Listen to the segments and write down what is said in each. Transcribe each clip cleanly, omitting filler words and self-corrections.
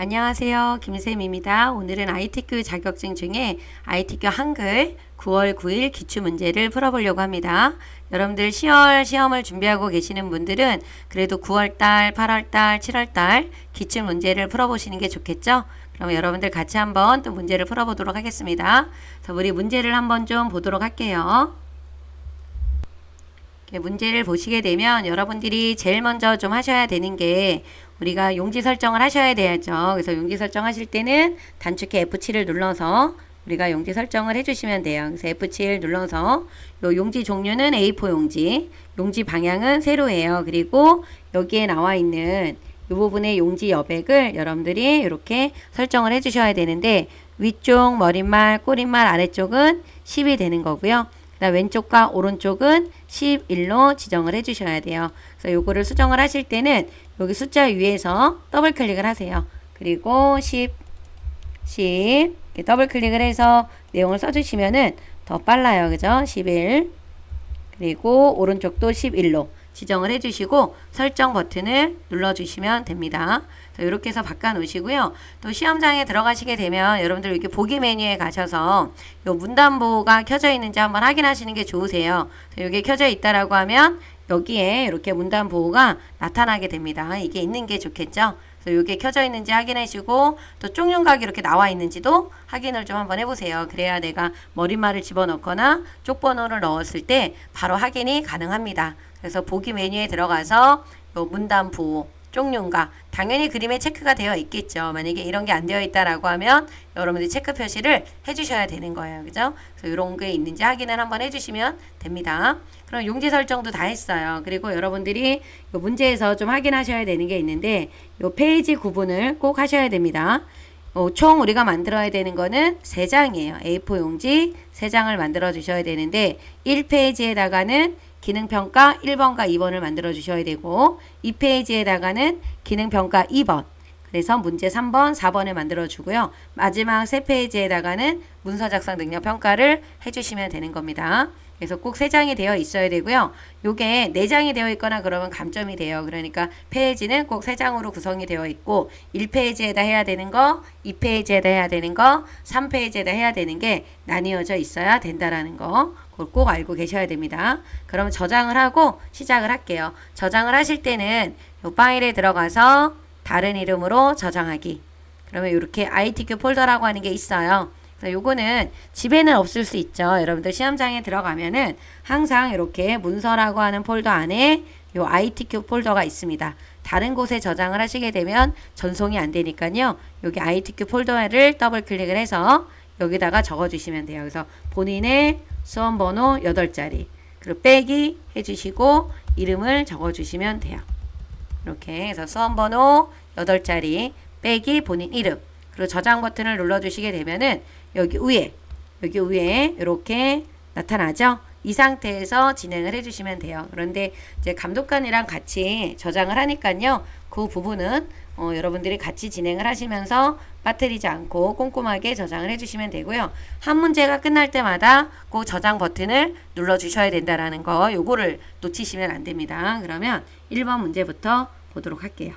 안녕하세요. 김쌤입니다. 오늘은 ITQ 자격증 중에 ITQ 한글 9월 9일 기출문제를 풀어보려고 합니다. 여러분들 10월 시험을 준비하고 계시는 분들은 그래도 9월달, 8월달, 7월달 기출문제를 풀어보시는 게 좋겠죠? 그럼 여러분들 같이 한번 또 문제를 풀어보도록 하겠습니다. 자, 우리 문제를 한번 좀 보도록 할게요. 문제를 보시게 되면 여러분들이 제일 먼저 좀 하셔야 되는 게 우리가 용지 설정을 하셔야 돼야죠. 그래서 용지 설정하실 때는 단축키 F7을 눌러서 우리가 용지 설정을 해주시면 돼요. 그래서 F7 눌러서 요 용지 종류는 A4 용지, 용지 방향은 세로예요. 그리고 여기에 나와 있는 이 부분의 용지 여백을 여러분들이 이렇게 설정을 해주셔야 되는데 위쪽 머릿말, 꼬릿말 아래쪽은 10이 되는 거고요. 그다음 왼쪽과 오른쪽은 11로 지정을 해주셔야 돼요. 그래서 요거를 수정을 하실 때는 여기 숫자 위에서 더블 클릭을 하세요. 그리고 10 이렇게 더블 클릭을 해서 내용을 써주시면은 더 빨라요. 그죠? 11 그리고 오른쪽도 11로 지정을 해주시고 설정 버튼을 눌러주시면 됩니다. 이렇게 해서 바꿔 놓으시고요. 또 시험장에 들어가시게 되면 여러분들 이렇게 보기 메뉴에 가셔서 요 문단보호가 켜져 있는지 한번 확인하시는 게 좋으세요. 이게 켜져 있다라고 하면 여기에 이렇게 문단보호가 나타나게 됩니다. 이게 있는 게 좋겠죠. 그래서 이게 켜져 있는지 확인하시고 또 쪽윤각이 이렇게 나와 있는지도 확인을 좀 한번 해보세요. 그래야 내가 머릿말을 집어넣거나 쪽번호를 넣었을 때 바로 확인이 가능합니다. 그래서 보기 메뉴에 들어가서 요 문단 보호, 쪽윤각 당연히 그림에 체크가 되어 있겠죠. 만약에 이런 게 안 되어 있다라고 하면 여러분들이 체크 표시를 해주셔야 되는 거예요. 그죠? 그래서 이런 게 있는지 확인을 한번 해주시면 됩니다. 그럼 용지 설정도 다 했어요. 그리고 여러분들이 요 문제에서 좀 확인하셔야 되는 게 있는데 요 페이지 구분을 꼭 하셔야 됩니다. 총 우리가 만들어야 되는 거는 3장이에요. A4 용지 3장을 만들어 주셔야 되는데 1페이지에다가는 기능평가 1번과 2번을 만들어 주셔야 되고 2페이지에다가는 기능평가 2번 그래서 문제 3번, 4번을 만들어 주고요. 마지막 3페이지에다가는 문서 작성 능력 평가를 해주시면 되는 겁니다. 그래서 꼭 3장이 되어 있어야 되고요. 요게 4장이 되어 있거나 그러면 감점이 돼요. 그러니까 페이지는 꼭 3장으로 구성이 되어 있고 1페이지에다 해야 되는 거, 2페이지에다 해야 되는 거, 3페이지에다 해야 되는 게 나뉘어져 있어야 된다라는 거. 그걸 꼭 알고 계셔야 됩니다. 그럼 저장을 하고 시작을 할게요. 저장을 하실 때는 요 파일에 들어가서 다른 이름으로 저장하기. 그러면 이렇게 ITQ 폴더라고 하는 게 있어요. 그래서 요거는 집에는 없을 수 있죠. 여러분들 시험장에 들어가면은 항상 이렇게 문서라고 하는 폴더 안에 요 ITQ 폴더가 있습니다. 다른 곳에 저장을 하시게 되면 전송이 안 되니까요. 여기 ITQ 폴더를 더블 클릭을 해서 여기다가 적어주시면 돼요. 그래서 본인의 수험번호 8자리 그리고 빼기 해주시고 이름을 적어주시면 돼요. 이렇게 해서 수험번호 8자리 빼기 본인 이름 그리고 저장 버튼을 눌러주시게 되면은 여기 위에 이렇게 나타나죠. 이 상태에서 진행을 해주시면 돼요. 그런데 이제 감독관이랑 같이 저장을 하니까요. 그 부분은 여러분들이 같이 진행을 하시면서 빠뜨리지 않고 꼼꼼하게 저장을 해주시면 되고요. 한 문제가 끝날 때마다 그 저장 버튼을 눌러주셔야 된다라는 거 요거를 놓치시면 안 됩니다. 그러면 1번 문제부터 보도록 할게요.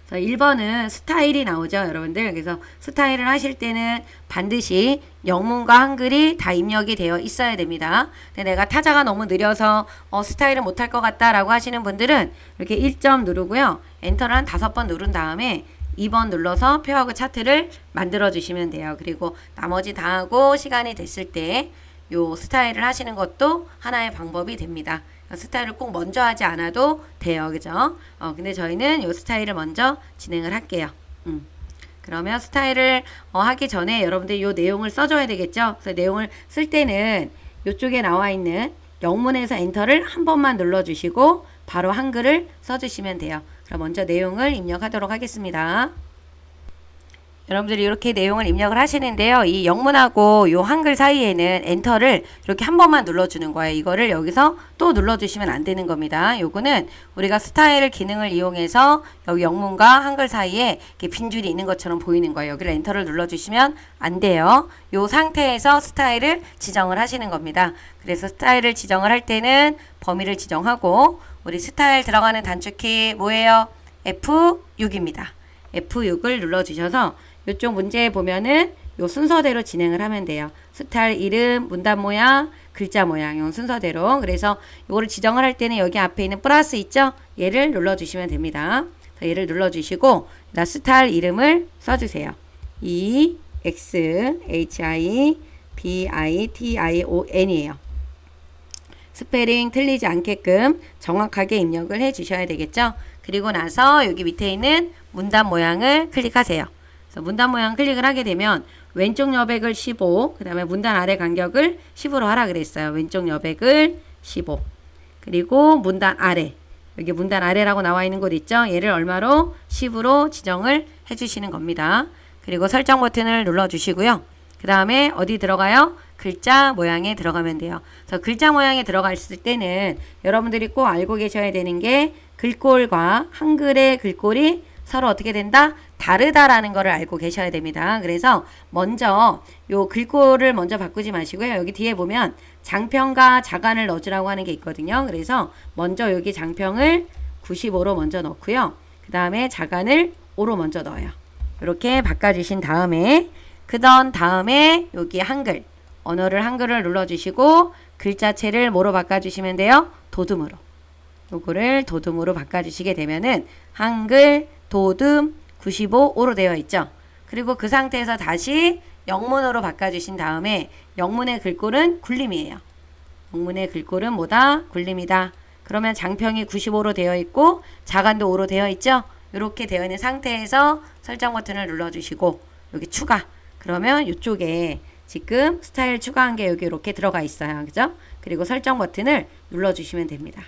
1번은 스타일이 나오죠, 여러분들. 그래서 스타일을 하실 때는 반드시 영문과 한글이 다 입력이 되어 있어야 됩니다. 근데 내가 타자가 너무 느려서 스타일을 못할 것 같다라고 하시는 분들은 이렇게 1점 누르고요. 엔터를 한 5번 누른 다음에 2번 눌러서 표하고 차트를 만들어 주시면 돼요. 그리고 나머지 다 하고 시간이 됐을 때 요 스타일을 하시는 것도 하나의 방법이 됩니다. 스타일을 꼭 먼저 하지 않아도 돼요. 그죠? 근데 저희는 요 스타일을 먼저 진행을 할게요. 그러면 스타일을 하기 전에 여러분들 요 내용을 써줘야 되겠죠? 그래서 내용을 쓸 때는 요쪽에 나와 있는 영문에서 엔터를 한 번만 눌러주시고 바로 한글을 써주시면 돼요. 그럼 먼저 내용을 입력하도록 하겠습니다. 여러분들이 이렇게 내용을 입력을 하시는데요. 이 영문하고 요 한글 사이에는 엔터를 이렇게 한 번만 눌러주는 거예요. 이거를 여기서 또 눌러주시면 안 되는 겁니다. 요거는 우리가 스타일 기능을 이용해서 여기 영문과 한글 사이에 이렇게 빈줄이 있는 것처럼 보이는 거예요. 여기를 엔터를 눌러주시면 안 돼요. 요 상태에서 스타일을 지정을 하시는 겁니다. 그래서 스타일을 지정을 할 때는 범위를 지정하고 우리 스타일 들어가는 단축키 뭐예요? F6입니다. F6을 눌러주셔서 이쪽 문제에 보면은 요 순서대로 진행을 하면 돼요. 스타일 이름, 문단 모양, 글자 모양 요 순서대로. 그래서 요거를 지정을 할 때는 여기 앞에 있는 플러스 있죠? 얘를 눌러주시면 됩니다. 얘를 눌러주시고 스타일 이름을 써주세요. E, X, H, I, B, I, T, I, O, N이에요. 스페링 틀리지 않게끔 정확하게 입력을 해 주셔야 되겠죠? 그리고 나서 여기 밑에 있는 문단 모양을 클릭하세요. 그래서 문단 모양 클릭을 하게 되면 왼쪽 여백을 15, 그 다음에 문단 아래 간격을 10으로 하라 그랬어요. 왼쪽 여백을 15. 그리고 문단 아래, 여기 문단 아래라고 나와 있는 곳 있죠? 얘를 얼마로? 10으로 지정을 해주시는 겁니다. 그리고 설정 버튼을 눌러주시고요. 그 다음에 어디 들어가요? 글자 모양에 들어가면 돼요. 그래서 글자 모양에 들어갔을 때는 여러분들이 꼭 알고 계셔야 되는 게 글꼴과 한글의 글꼴이 서로 어떻게 된다? 다르다라는 거를 알고 계셔야 됩니다. 그래서 먼저 요 글꼴을 먼저 바꾸지 마시고요. 여기 뒤에 보면 장평과 자간을 넣어주라고 하는 게 있거든요. 그래서 먼저 여기 장평을 95로 먼저 넣고요. 그 다음에 자간을 5로 먼저 넣어요. 이렇게 바꿔주신 다음에 다음에 여기 한글 언어를 한글을 눌러주시고 글자체를 뭐로 바꿔주시면 돼요? 도둠으로. 요거를 도둠으로 바꿔주시게 되면은 한글 도둠 95로 되어 있죠. 그리고 그 상태에서 다시 영문으로 바꿔주신 다음에 영문의 글꼴은 굴림이에요. 영문의 글꼴은 뭐다? 굴림이다. 그러면 장평이 95로 되어 있고 자간도 5로 되어 있죠. 이렇게 되어 있는 상태에서 설정 버튼을 눌러주시고 여기 추가. 그러면 이쪽에 지금 스타일 추가한 게 여기 이렇게 들어가 있어요. 그죠? 그리고 설정 버튼을 눌러주시면 됩니다.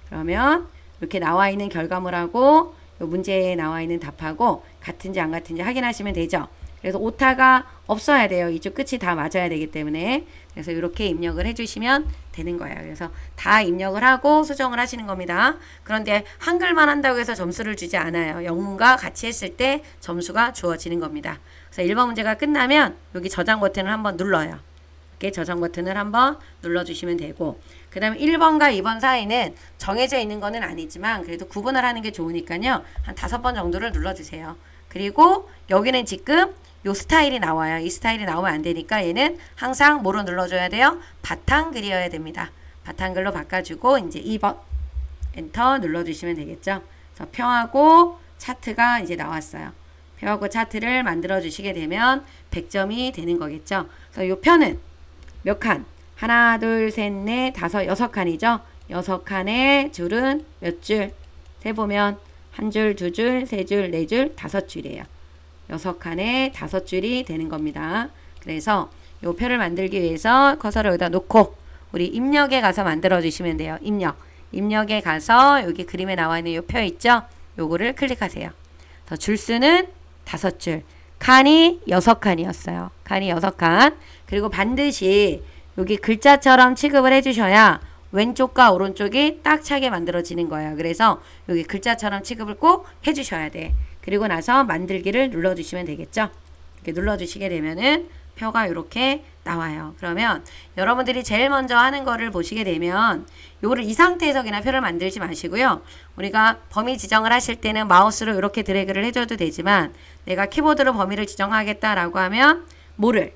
그러면 이렇게 나와 있는 결과물하고 요 문제에 나와 있는 답하고 같은지 안 같은지 확인하시면 되죠. 그래서 오타가 없어야 돼요. 이쪽 끝이 다 맞아야 되기 때문에. 그래서 이렇게 입력을 해주시면 되는 거예요. 그래서 다 입력을 하고 수정을 하시는 겁니다. 그런데 한글만 한다고 해서 점수를 주지 않아요. 영문과 같이 했을 때 점수가 주어지는 겁니다. 그래서 1번 문제가 끝나면 여기 저장 버튼을 한번 눌러요. 이렇게 저장 버튼을 한번 눌러주시면 되고, 그 다음에 1번과 2번 사이는 정해져 있는 거는 아니지만 그래도 구분을 하는 게 좋으니까요. 한 5번 정도를 눌러주세요. 그리고 여기는 지금 요 스타일이 나와요. 이 스타일이 나오면 안 되니까 얘는 항상 뭐로 눌러줘야 돼요? 바탕글이어야 됩니다. 바탕글로 바꿔주고 이제 2번 엔터 눌러주시면 되겠죠. 그래서 표하고 차트가 이제 나왔어요. 표하고 차트를 만들어 주시게 되면 100점이 되는 거겠죠. 그래서 요 표는 몇 칸? 하나, 둘, 셋, 넷, 다섯, 6칸이죠. 6칸의 줄은 몇 줄? 세보면 한 줄, 두 줄, 세 줄, 네 줄, 5줄이에요. 6칸에 5줄이 되는 겁니다. 그래서 요 표를 만들기 위해서 커서를 여기다 놓고 우리 입력에 가서 만들어 주시면 돼요. 입력에 가서 여기 그림에 나와 있는 요 표 있죠? 요거를 클릭하세요. 줄수는 5줄, 칸이 6칸이었어요. 칸이 6칸. 그리고 반드시 여기 글자처럼 취급을 해주셔야 왼쪽과 오른쪽이 딱 차게 만들어지는 거예요. 그래서 여기 글자처럼 취급을 꼭 해주셔야 돼. 그리고 나서 만들기를 눌러주시면 되겠죠. 이렇게 눌러주시게 되면은 표가 이렇게 나와요. 그러면 여러분들이 제일 먼저 하는 거를 보시게 되면 요거를 이 상태에서 그냥 표를 만들지 마시고요. 우리가 범위 지정을 하실 때는 마우스로 이렇게 드래그를 해줘도 되지만 내가 키보드로 범위를 지정하겠다라고 하면 뭐를?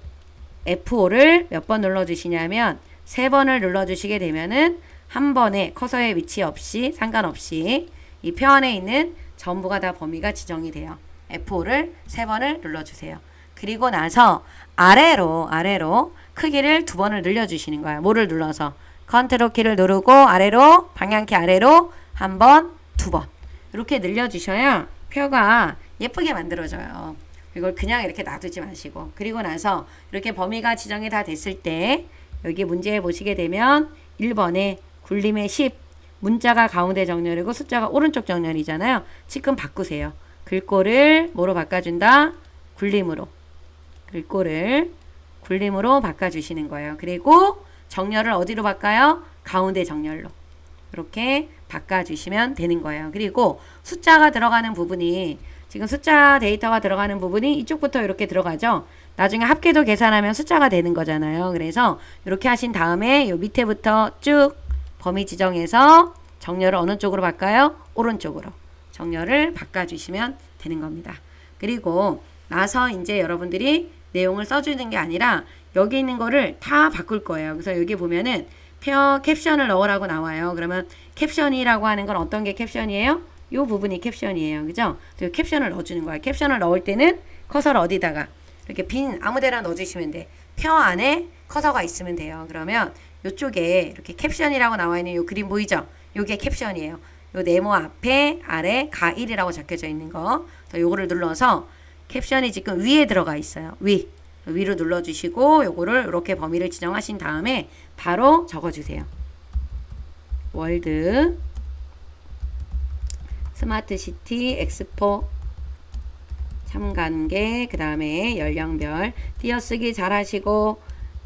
F5를 몇 번 눌러주시냐면 3번을 눌러주시게 되면은 한 번에 커서의 위치 없이 상관없이 이 표 안에 있는 전부가 다 범위가 지정이 돼요. F5를 3번을 눌러주세요. 그리고 나서 아래로 크기를 2번을 늘려주시는 거예요. 뭐를 눌러서? 컨트롤 키를 누르고 아래로 방향키 아래로 한 번, 2번 이렇게 늘려주셔야 표가 예쁘게 만들어져요. 이걸 그냥 이렇게 놔두지 마시고 그리고 나서 이렇게 범위가 지정이 다 됐을 때 여기 문제에 보시게 되면 1번에 굴림의 10 문자가 가운데 정렬이고 숫자가 오른쪽 정렬이잖아요. 지금 바꾸세요. 글꼴을 뭐로 바꿔준다? 굴림으로. 글꼴을 굴림으로 바꿔주시는 거예요. 그리고 정렬을 어디로 바꿔요? 가운데 정렬로. 이렇게 바꿔주시면 되는 거예요. 그리고 숫자가 들어가는 부분이 지금 숫자 데이터가 들어가는 부분이 이쪽부터 이렇게 들어가죠. 나중에 합계도 계산하면 숫자가 되는 거잖아요. 그래서 이렇게 하신 다음에 요 밑에부터 쭉 범위 지정해서 정렬을 어느 쪽으로 바꿔요? 오른쪽으로. 정렬을 바꿔주시면 되는 겁니다. 그리고 나서 이제 여러분들이 내용을 써주는 게 아니라 여기 있는 거를 다 바꿀 거예요. 그래서 여기 보면은 캡션을 넣으라고 나와요. 그러면 캡션이라고 하는 건 어떤 게 캡션이에요? 이 부분이 캡션이에요. 그죠? 캡션을 넣어주는 거야. 캡션을 넣을 때는 커서를 어디다가 이렇게 빈 아무 데나 넣어주시면 돼. 표 안에 커서가 있으면 돼요. 그러면 이쪽에 이렇게 캡션이라고 나와 있는 이 그림 보이죠? 요게 캡션이에요. 요 네모 앞에 아래 가1이라고 적혀져 있는 거. 요거를 눌러서 캡션이 지금 위에 들어가 있어요. 위로 눌러주시고 요거를 이렇게 범위를 지정하신 다음에 바로 적어주세요. 월드 스마트시티 엑스포 참관계 그 다음에 연령별 띄어쓰기 잘 하시고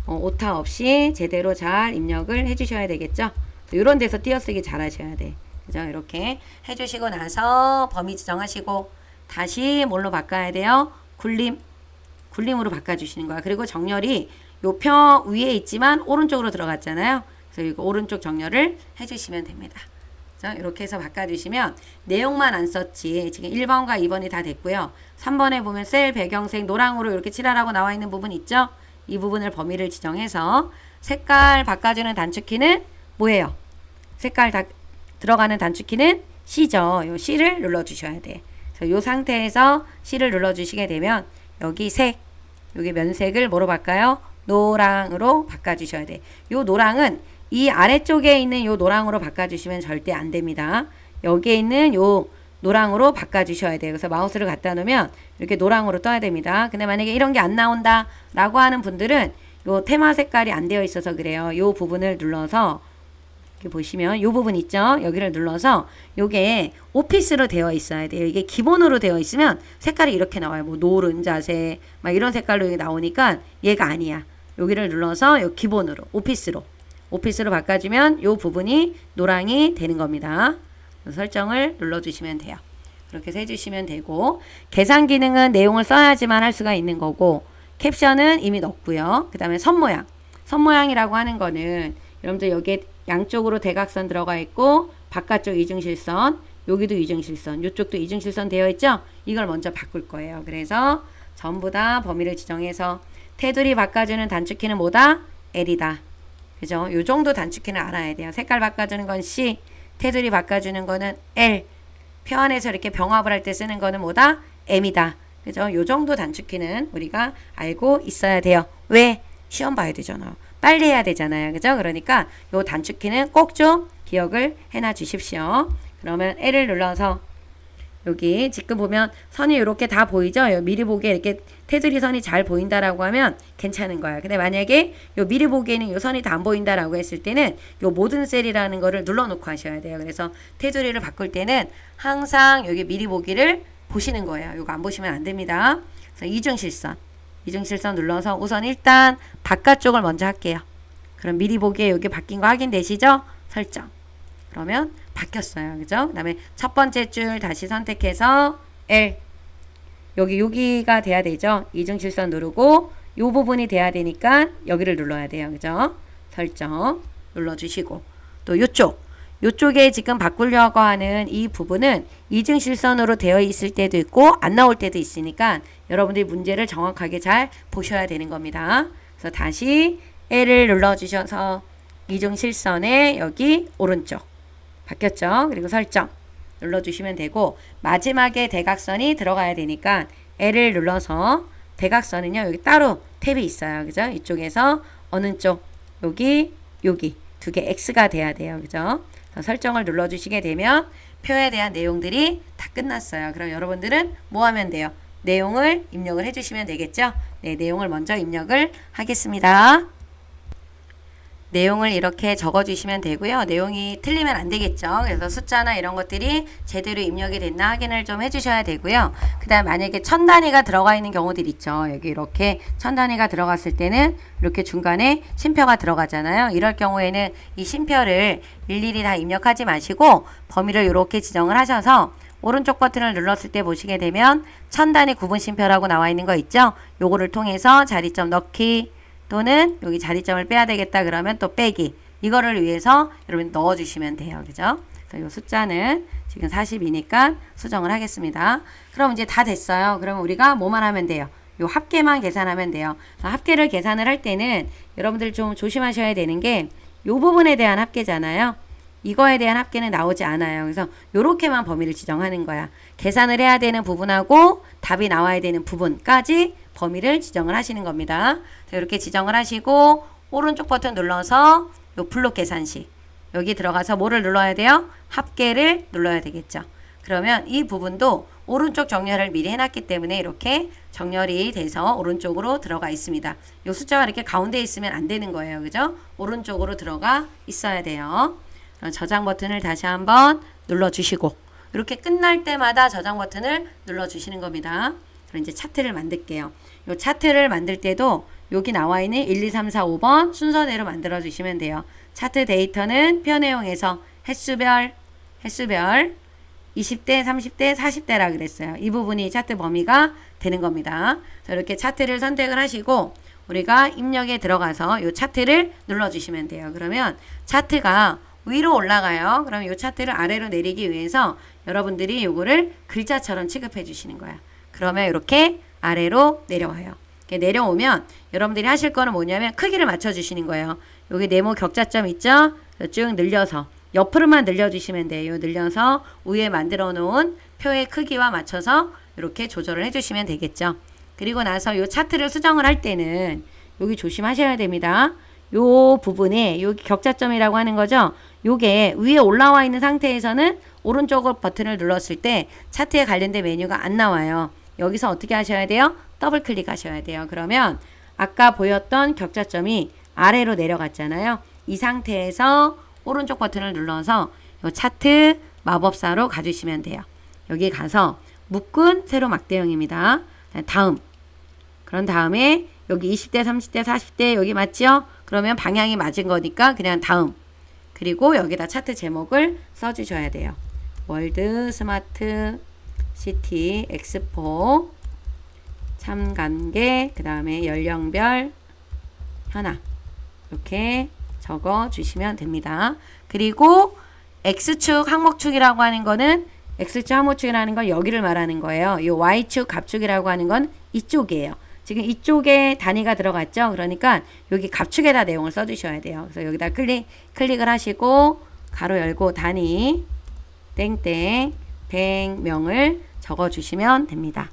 오타 없이 제대로 잘 입력을 해주셔야 되겠죠. 이런 데서 띄어쓰기 잘 하셔야 돼. 그죠? 이렇게 해주시고 나서 범위 지정하시고 다시 뭘로 바꿔야 돼요? 굴림으로 바꿔주시는 거야. 그리고 정렬이 요 표 위에 있지만 오른쪽으로 들어갔잖아요. 그래서 이거 오른쪽 정렬을 해주시면 됩니다. 그래서 이렇게 해서 바꿔주시면 내용만 안 썼지. 지금 1번과 2번이 다 됐고요. 3번에 보면 셀 배경색 노랑으로 이렇게 칠하라고 나와 있는 부분 있죠? 이 부분을 범위를 지정해서 색깔 바꿔주는 단축키는 뭐예요? 색깔 들어가는 단축키는 C죠. 요 C를 눌러주셔야 돼. 그래서 요 상태에서 C를 눌러주시게 되면 여기 여기 면색을 뭐로 바꿔요? 노랑으로 바꿔주셔야 돼. 요 노랑은 이 아래쪽에 있는 요 노랑으로 바꿔주시면 절대 안 됩니다. 여기에 있는 요 노랑으로 바꿔주셔야 돼요. 그래서 마우스를 갖다 놓으면 이렇게 노랑으로 떠야 됩니다. 근데 만약에 이런 게 안 나온다 라고 하는 분들은 요 테마 색깔이 안 되어 있어서 그래요. 요 부분을 눌러서 이렇게 보시면 요 부분 있죠? 여기를 눌러서 요게 오피스로 되어 있어야 돼요. 이게 기본으로 되어 있으면 색깔이 이렇게 나와요. 뭐 노른자색 막 이런 색깔로 이게 나오니까 얘가 아니야. 여기를 눌러서 요 기본으로 오피스로 바꿔주면 요 부분이 노랑이 되는 겁니다. 설정을 눌러주시면 돼요. 그렇게 해서 해주시면 되고 계산 기능은 내용을 써야지만 할 수가 있는 거고 캡션은 이미 넣었고요. 그 다음에 선모양이라고 하는 거는 여러분들 여기에 양쪽으로 대각선 들어가 있고 바깥쪽 이중실선 여기도 이중실선 이쪽도 이중실선 되어 있죠. 이걸 먼저 바꿀 거예요. 그래서 전부 다 범위를 지정해서 테두리 바꿔주는 단축키는 뭐다? L이다. 그죠? 요 정도 단축키는 알아야 돼요. 색깔 바꿔주는 건 C, 테두리 바꿔주는 거는 L, 표 안에서 이렇게 병합을 할 때 쓰는 거는 뭐다? M이다. 그죠? 요 정도 단축키는 우리가 알고 있어야 돼요. 왜? 시험 봐야 되잖아. 빨리 해야 되잖아요. 그죠? 그러니까 요 단축키는 꼭 좀 기억을 해놔 주십시오. 그러면 L을 눌러서 여기 지금 보면 선이 이렇게 다 보이죠? 미리 보기에 이렇게 테두리 선이 잘 보인다라고 하면 괜찮은 거야. 근데 만약에 요 미리 보기에는 요 선이 다 안 보인다라고 했을 때는 요 모든 셀이라는 거를 눌러놓고 하셔야 돼요. 그래서 테두리를 바꿀 때는 항상 여기 미리 보기를 보시는 거예요. 요거 안 보시면 안 됩니다. 그래서 이중실선 눌러서 우선 일단 바깥쪽을 먼저 할게요. 그럼 미리 보기에 여기 바뀐 거 확인되시죠? 설정. 그러면 바뀌었어요. 그죠? 그 다음에 첫 번째 줄 다시 선택해서 L. 여기가 돼야 되죠? 이중실선 누르고 요 부분이 돼야 되니까 여기를 눌러야 돼요. 그죠? 설정 눌러주시고 또 요쪽에 지금 바꾸려고 하는 이 부분은 이중실선으로 되어 있을 때도 있고 안 나올 때도 있으니까 여러분들이 문제를 정확하게 잘 보셔야 되는 겁니다. 그래서 다시 L을 눌러주셔서 이중실선에 여기 오른쪽 바뀌었죠? 그리고 설정 눌러주시면 되고 마지막에 대각선이 들어가야 되니까 L을 눌러서 대각선은요 여기 따로 탭이 있어요. 그죠? 이쪽에서 어느 쪽 여기 두 개 X가 돼야 돼요. 그죠? 설정을 눌러주시게 되면 표에 대한 내용들이 다 끝났어요. 그럼 여러분들은 뭐 하면 돼요? 내용을 입력을 해주시면 되겠죠? 네, 내용을 먼저 입력을 하겠습니다. 내용을 이렇게 적어주시면 되고요. 내용이 틀리면 안 되겠죠. 그래서 숫자나 이런 것들이 제대로 입력이 됐나 확인을 좀 해주셔야 되고요. 그 다음 만약에 천 단위가 들어가 있는 경우들 있죠. 여기 이렇게 천 단위가 들어갔을 때는 이렇게 중간에 쉼표가 들어가잖아요. 이럴 경우에는 이 쉼표를 일일이 다 입력하지 마시고 범위를 이렇게 지정을 하셔서 오른쪽 버튼을 눌렀을 때 보시게 되면 천 단위 구분 쉼표라고 나와 있는 거 있죠. 요거를 통해서 자리점 넣기 또는 여기 자리점을 빼야 되겠다 그러면 또 빼기 이거를 위해서 여러분 넣어주시면 돼요. 그죠? 그래서 이 숫자는 지금 40이니까 수정을 하겠습니다. 그럼 이제 다 됐어요. 그러면 우리가 뭐만 하면 돼요? 요 합계만 계산하면 돼요. 합계를 계산을 할 때는 여러분들 좀 조심하셔야 되는 게 요 부분에 대한 합계잖아요. 이거에 대한 합계는 나오지 않아요. 그래서 요렇게만 범위를 지정하는 거야. 계산을 해야 되는 부분하고 답이 나와야 되는 부분까지 범위를 지정을 하시는 겁니다. 이렇게 지정을 하시고 오른쪽 버튼 눌러서 요 블록 계산식 여기 들어가서 뭐를 눌러야 돼요? 합계를 눌러야 되겠죠. 그러면 이 부분도 오른쪽 정렬을 미리 해놨기 때문에 이렇게 정렬이 돼서 오른쪽으로 들어가 있습니다. 이 숫자가 이렇게 가운데 있으면 안 되는 거예요. 그죠? 오른쪽으로 들어가 있어야 돼요. 저장 버튼을 다시 한번 눌러주시고 이렇게 끝날 때마다 저장 버튼을 눌러주시는 겁니다. 그럼 이제 차트를 만들게요. 이 차트를 만들 때도 여기 나와 있는 1, 2, 3, 4, 5번 순서대로 만들어 주시면 돼요. 차트 데이터는 표 내용에서 횟수별 20대, 30대, 40대라 그랬어요. 이 부분이 차트 범위가 되는 겁니다. 이렇게 차트를 선택을 하시고 우리가 입력에 들어가서 이 차트를 눌러주시면 돼요. 그러면 차트가 위로 올라가요. 그럼 이 차트를 아래로 내리기 위해서 여러분들이 이거를 글자처럼 취급해 주시는 거야. 그러면 이렇게 아래로 내려와요. 이렇게 내려오면 여러분들이 하실 거는 뭐냐면 크기를 맞춰 주시는 거예요. 여기 네모 격자점 있죠? 쭉 늘려서 옆으로만 늘려주시면 돼요. 늘려서 위에 만들어 놓은 표의 크기와 맞춰서 이렇게 조절을 해주시면 되겠죠. 그리고 나서 이 차트를 수정을 할 때는 여기 조심하셔야 됩니다. 요 부분에 여기 격자점이라고 하는 거죠. 요게 위에 올라와 있는 상태에서는 오른쪽 버튼을 눌렀을 때 차트에 관련된 메뉴가 안 나와요. 여기서 어떻게 하셔야 돼요? 더블 클릭하셔야 돼요. 그러면 아까 보였던 격자점이 아래로 내려갔잖아요. 이 상태에서 오른쪽 버튼을 눌러서 이 차트 마법사로 가주시면 돼요. 여기 가서 묶은 세로 막대형입니다. 다음. 그런 다음에 여기 20대, 30대, 40대 여기 맞죠? 그러면 방향이 맞은 거니까 그냥 다음. 그리고 여기다 차트 제목을 써주셔야 돼요. 월드 스마트 시티 엑스포 참관계 그 다음에 연령별 현황 이렇게 적어 주시면 됩니다. 그리고 X축 항목축이라고 하는 거는 X축 항목축이라는 건 여기를 말하는 거예요. 이 Y축 갑축이라고 하는 건 이쪽이에요. 지금 이쪽에 단위가 들어갔죠. 그러니까 여기 갑축에다 내용을 써주셔야 돼요. 그래서 여기다 클릭을 하시고 가로 열고 단위 땡땡 100명을 적어주시면 됩니다.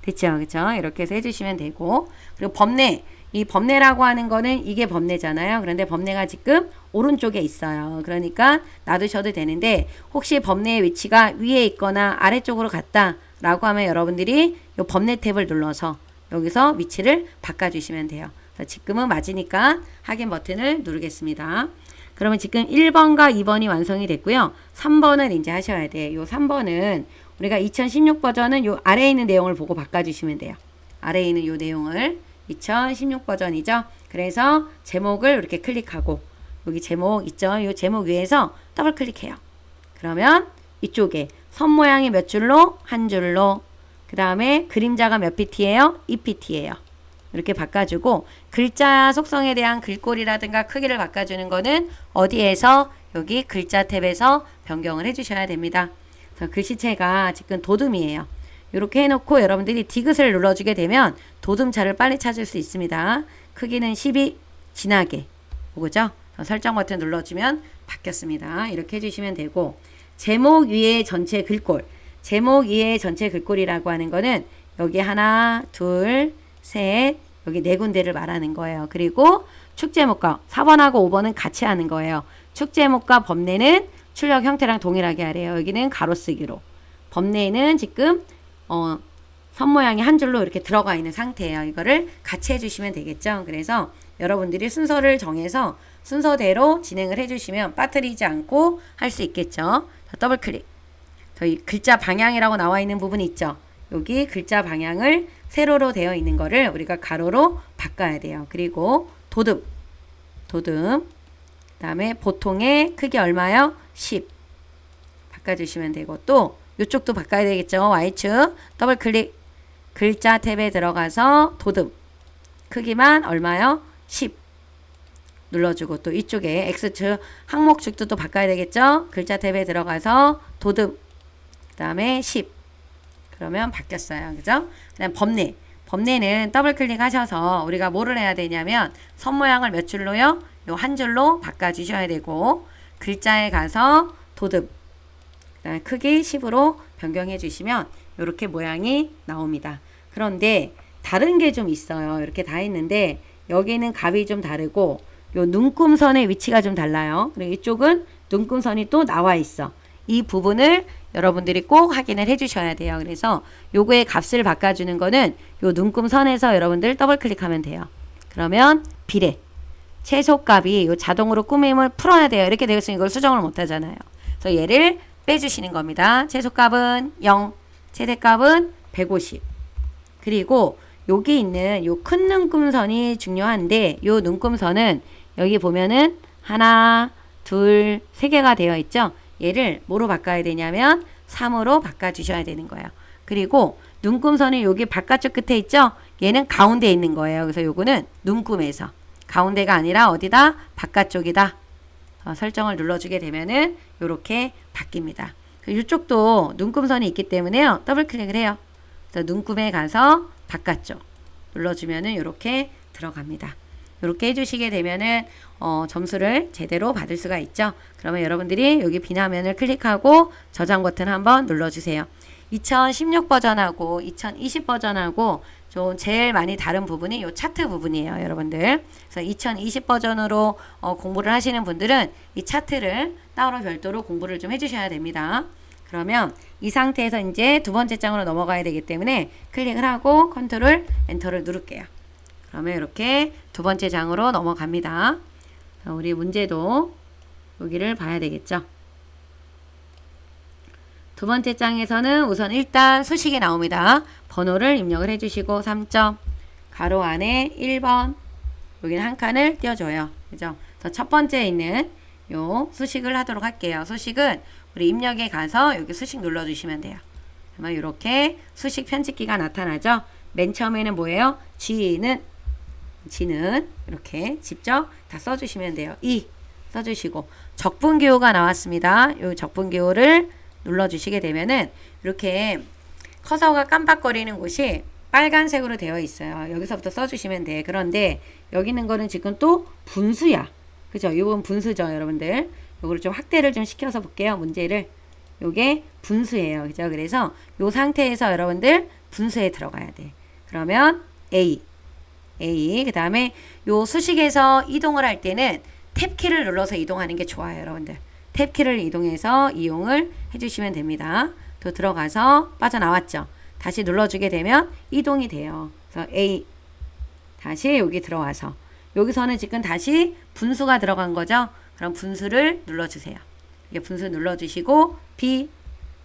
됐죠? 그렇죠? 이렇게 해서 해주시면 되고 그리고 범례 이 범례라고 하는 거는 이게 범례잖아요. 그런데 범례가 지금 오른쪽에 있어요. 그러니까 놔두셔도 되는데 혹시 범례의 위치가 위에 있거나 아래쪽으로 갔다 라고 하면 여러분들이 이 범례 탭을 눌러서 여기서 위치를 바꿔주시면 돼요. 지금은 맞으니까 확인 버튼을 누르겠습니다. 그러면 지금 1번과 2번이 완성이 됐고요. 3번을 이제 하셔야 돼요. 요 3번은 우리가 2016 버전은 요 아래에 있는 내용을 보고 바꿔주시면 돼요. 아래에 있는 요 내용을 2016 버전이죠. 그래서 제목을 이렇게 클릭하고 여기 제목 있죠. 요 제목 위에서 더블 클릭해요. 그러면 이쪽에 선 모양이 몇 줄로? 한 줄로. 그 다음에 그림자가 몇 pt예요? 2pt예요. 이렇게 바꿔주고 글자 속성에 대한 글꼴이라든가 크기를 바꿔주는 거는 어디에서? 여기 글자 탭에서 변경을 해주셔야 됩니다. 글씨체가 지금 도둠이에요. 이렇게 해놓고 여러분들이 디귿을 눌러주게 되면 도둠차를 빨리 찾을 수 있습니다. 크기는 12 진하게 보고죠. 설정 버튼 눌러주면 바뀌었습니다. 이렇게 해주시면 되고 제목 위에 전체 글꼴 제목 위에 전체 글꼴이라고 하는 거는 여기 하나 둘 셋 여기 네 군데를 말하는 거예요. 그리고 축제목과 4번하고 5번은 같이 하는 거예요. 축제목과 범례는 출력 형태랑 동일하게 하래요. 여기는 가로쓰기로 범례는 지금 선 모양이 한 줄로 이렇게 들어가 있는 상태예요. 이거를 같이 해주시면 되겠죠. 그래서 여러분들이 순서를 정해서 순서대로 진행을 해주시면 빠뜨리지 않고 할 수 있겠죠. 더블 클릭. 저희 글자 방향이라고 나와 있는 부분이 있죠. 여기 글자 방향을 세로로 되어 있는 거를 우리가 가로로 바꿔야 돼요. 그리고 도둠. 그 다음에 보통의 크기 얼마요? 10. 바꿔주시면 되고 또 이쪽도 바꿔야 되겠죠. Y축 더블 클릭 글자 탭에 들어가서 도둠 크기만 얼마요? 10 눌러주고 또 이쪽에 X축 항목축도 또 바꿔야 되겠죠. 글자 탭에 들어가서 도둠 다음에 10. 그러면 바뀌었어요. 그죠? 그 다음 법내. 법내는 더블 클릭하셔서 우리가 뭐를 해야 되냐면 선 모양을 몇 줄로요? 요 한 줄로 바꿔주셔야 되고 글자에 가서 도듬. 그 다음에 크기 10으로 변경해 주시면 이렇게 모양이 나옵니다. 그런데 다른 게 좀 있어요. 이렇게 다 했는데 여기는 값이 좀 다르고 요 눈금선의 위치가 좀 달라요. 그리고 이쪽은 눈금선이 또 나와 있어. 이 부분을 여러분들이 꼭 확인을 해 주셔야 돼요. 그래서 요거의 값을 바꿔주는 거는 요 눈금선에서 여러분들 더블 클릭하면 돼요. 그러면 비례. 최소값이 요 자동으로 꾸밈을 풀어야 돼요. 이렇게 되어 있으면 이걸 수정을 못 하잖아요. 그래서 얘를 빼주시는 겁니다. 최소값은 0, 최대값은 150. 그리고 여기 있는 요 큰 눈금선이 중요한데 요 눈금선은 여기 보면은 하나, 둘, 세 개가 되어 있죠. 얘를 뭐로 바꿔야 되냐면 3으로 바꿔주셔야 되는 거예요. 그리고 눈금선이 여기 바깥쪽 끝에 있죠. 얘는 가운데에 있는 거예요. 그래서 요거는 눈금에서 가운데가 아니라 어디다? 바깥쪽이다. 설정을 눌러주게 되면은 요렇게 바뀝니다. 이쪽도 눈금선이 있기 때문에요. 더블 클릭을 해요. 그래서 눈금에 가서 바깥쪽 눌러주면은 요렇게 들어갑니다. 이렇게 해주시게 되면은 점수를 제대로 받을 수가 있죠. 그러면 여러분들이 여기 비나면을 클릭하고 저장 버튼 한번 눌러주세요. 2016 버전하고 2020 버전하고 좀 제일 많이 다른 부분이 이 차트 부분이에요, 여러분들. 그래서 2020 버전으로 공부를 하시는 분들은 이 차트를 따로 별도로 공부를 좀 해주셔야 됩니다. 그러면 이 상태에서 이제 두 번째 장으로 넘어가야 되기 때문에 클릭을 하고 컨트롤 엔터를 누를게요. 그러면 이렇게 두 번째 장으로 넘어갑니다. 자, 우리 문제도 여기를 봐야 되겠죠. 두 번째 장에서는 우선 일단 수식이 나옵니다. 번호를 입력을 해주시고 3점 가로 안에 1번 여기는 한 칸을 띄워줘요. 그죠? 그래서 첫 번째에 있는 요 수식을 하도록 할게요. 수식은 우리 입력에 가서 여기 수식 눌러주시면 돼요. 그러면 이렇게 수식 편집기가 나타나죠. 맨 처음에는 뭐예요? G는 이렇게 직접 다 써주시면 돼요. 이 써주시고 적분기호가 나왔습니다. 이 적분기호를 눌러주시게 되면은 이렇게 커서가 깜빡거리는 곳이 빨간색으로 되어 있어요. 여기서부터 써주시면 돼. 그런데 여기 있는 거는 지금 또 분수야. 그죠? 이건 분수죠, 여러분들. 요거를 좀 확대를 좀 시켜서 볼게요. 문제를. 요게 분수예요. 그죠? 그래서 요 상태에서 여러분들 분수에 들어가야 돼. 그러면 A. 그 다음에 요 수식에서 이동을 할 때는 탭키를 눌러서 이동하는 게 좋아요, 여러분들. 탭키를 이동해서 이용을 해주시면 됩니다. 또 들어가서 빠져나왔죠. 다시 눌러주게 되면 이동이 돼요. 그래서 A. 다시 여기 들어와서 여기서는 지금 다시 분수가 들어간 거죠. 그럼 분수를 눌러주세요. 이게 분수 눌러주시고 B.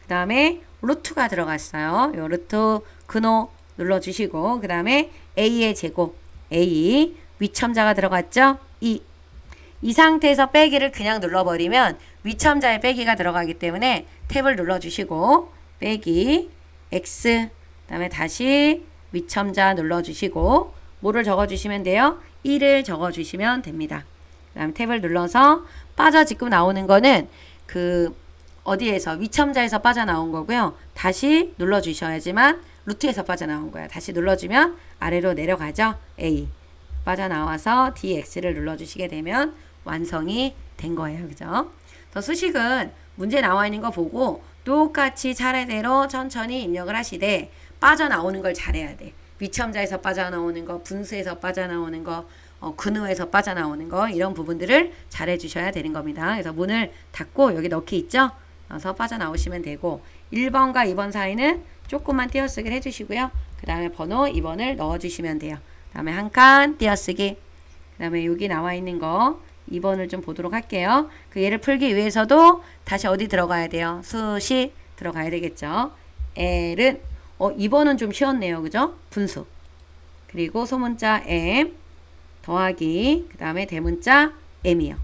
그 다음에 루트가 들어갔어요. 요 루트 근호 눌러주시고 그 다음에 A의 제곱 A 위첨자가 들어갔죠? 이 상태에서 빼기를 그냥 눌러버리면 위첨자에 빼기가 들어가기 때문에 탭을 눌러주시고 빼기 X 그 다음에 다시 위첨자 눌러주시고 뭐를 적어주시면 돼요? 1을 적어주시면 됩니다. 그 다음에 탭을 눌러서 빠져 지금 나오는 거는 그 어디에서 위첨자에서 빠져나온 거고요. 다시 눌러주셔야지만 루트에서 빠져나온 거야. 다시 눌러주면 아래로 내려가죠. A 빠져나와서 DX를 눌러주시게 되면 완성이 된 거예요. 그죠? 더 수식은 문제 나와 있는 거 보고 똑같이 차례대로 천천히 입력을 하시되 빠져나오는 걸 잘해야 돼. 위첨자에서 빠져나오는 거, 분수에서 빠져나오는 거, 근호에서 빠져나오는 거 이런 부분들을 잘해 주셔야 되는 겁니다. 그래서 문을 닫고 여기 넣기 있죠? 넣어서 빠져나오시면 되고 1번과 2번 사이는 조금만 띄어쓰기를 해주시고요. 그 다음에 번호 2번을 넣어주시면 돼요. 그 다음에 한 칸 띄어쓰기 그 다음에 여기 나와 있는 거 2번을 좀 보도록 할게요. 그 얘를 풀기 위해서도 다시 어디 들어가야 돼요? 수식 들어가야 되겠죠. L은 2번은 좀 쉬웠네요. 그죠? 분수 그리고 소문자 M 더하기 그 다음에 대문자 M이요.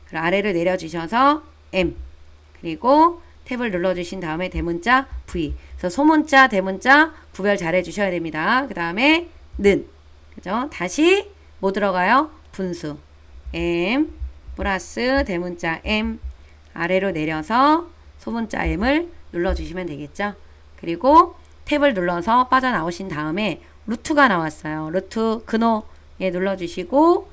그리고 아래를 내려주셔서 M 그리고 탭을 눌러주신 다음에 대문자 V 그래서 소문자 대문자 구별 잘 해주셔야 됩니다. 그 다음에 는 그죠? 다시 뭐 들어가요? 분수 M 플러스 대문자 M 아래로 내려서 소문자 M을 눌러주시면 되겠죠. 그리고 탭을 눌러서 빠져나오신 다음에 루트가 나왔어요. 루트 근호에 눌러주시고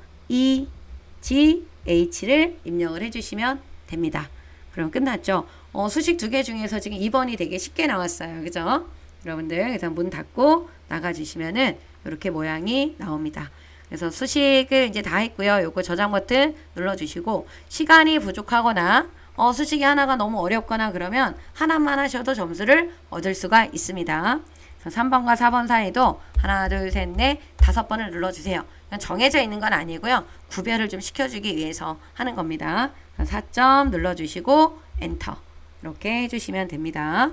EGH를 입력을 해주시면 됩니다. 그럼 끝났죠. 수식 두 개 중에서 지금 2번이 되게 쉽게 나왔어요. 그죠? 여러분들 그래서 문 닫고 나가주시면은 이렇게 모양이 나옵니다. 그래서 수식을 이제 다 했고요. 요거 저장 버튼 눌러주시고 시간이 부족하거나 수식이 하나가 너무 어렵거나 그러면 하나만 하셔도 점수를 얻을 수가 있습니다. 그래서 3번과 4번 사이도 하나, 둘, 셋, 넷, 5번을 눌러주세요. 정해져 있는 건 아니고요. 구별을 좀 시켜주기 위해서 하는 겁니다. 4점 눌러주시고 엔터 이렇게 해주시면 됩니다.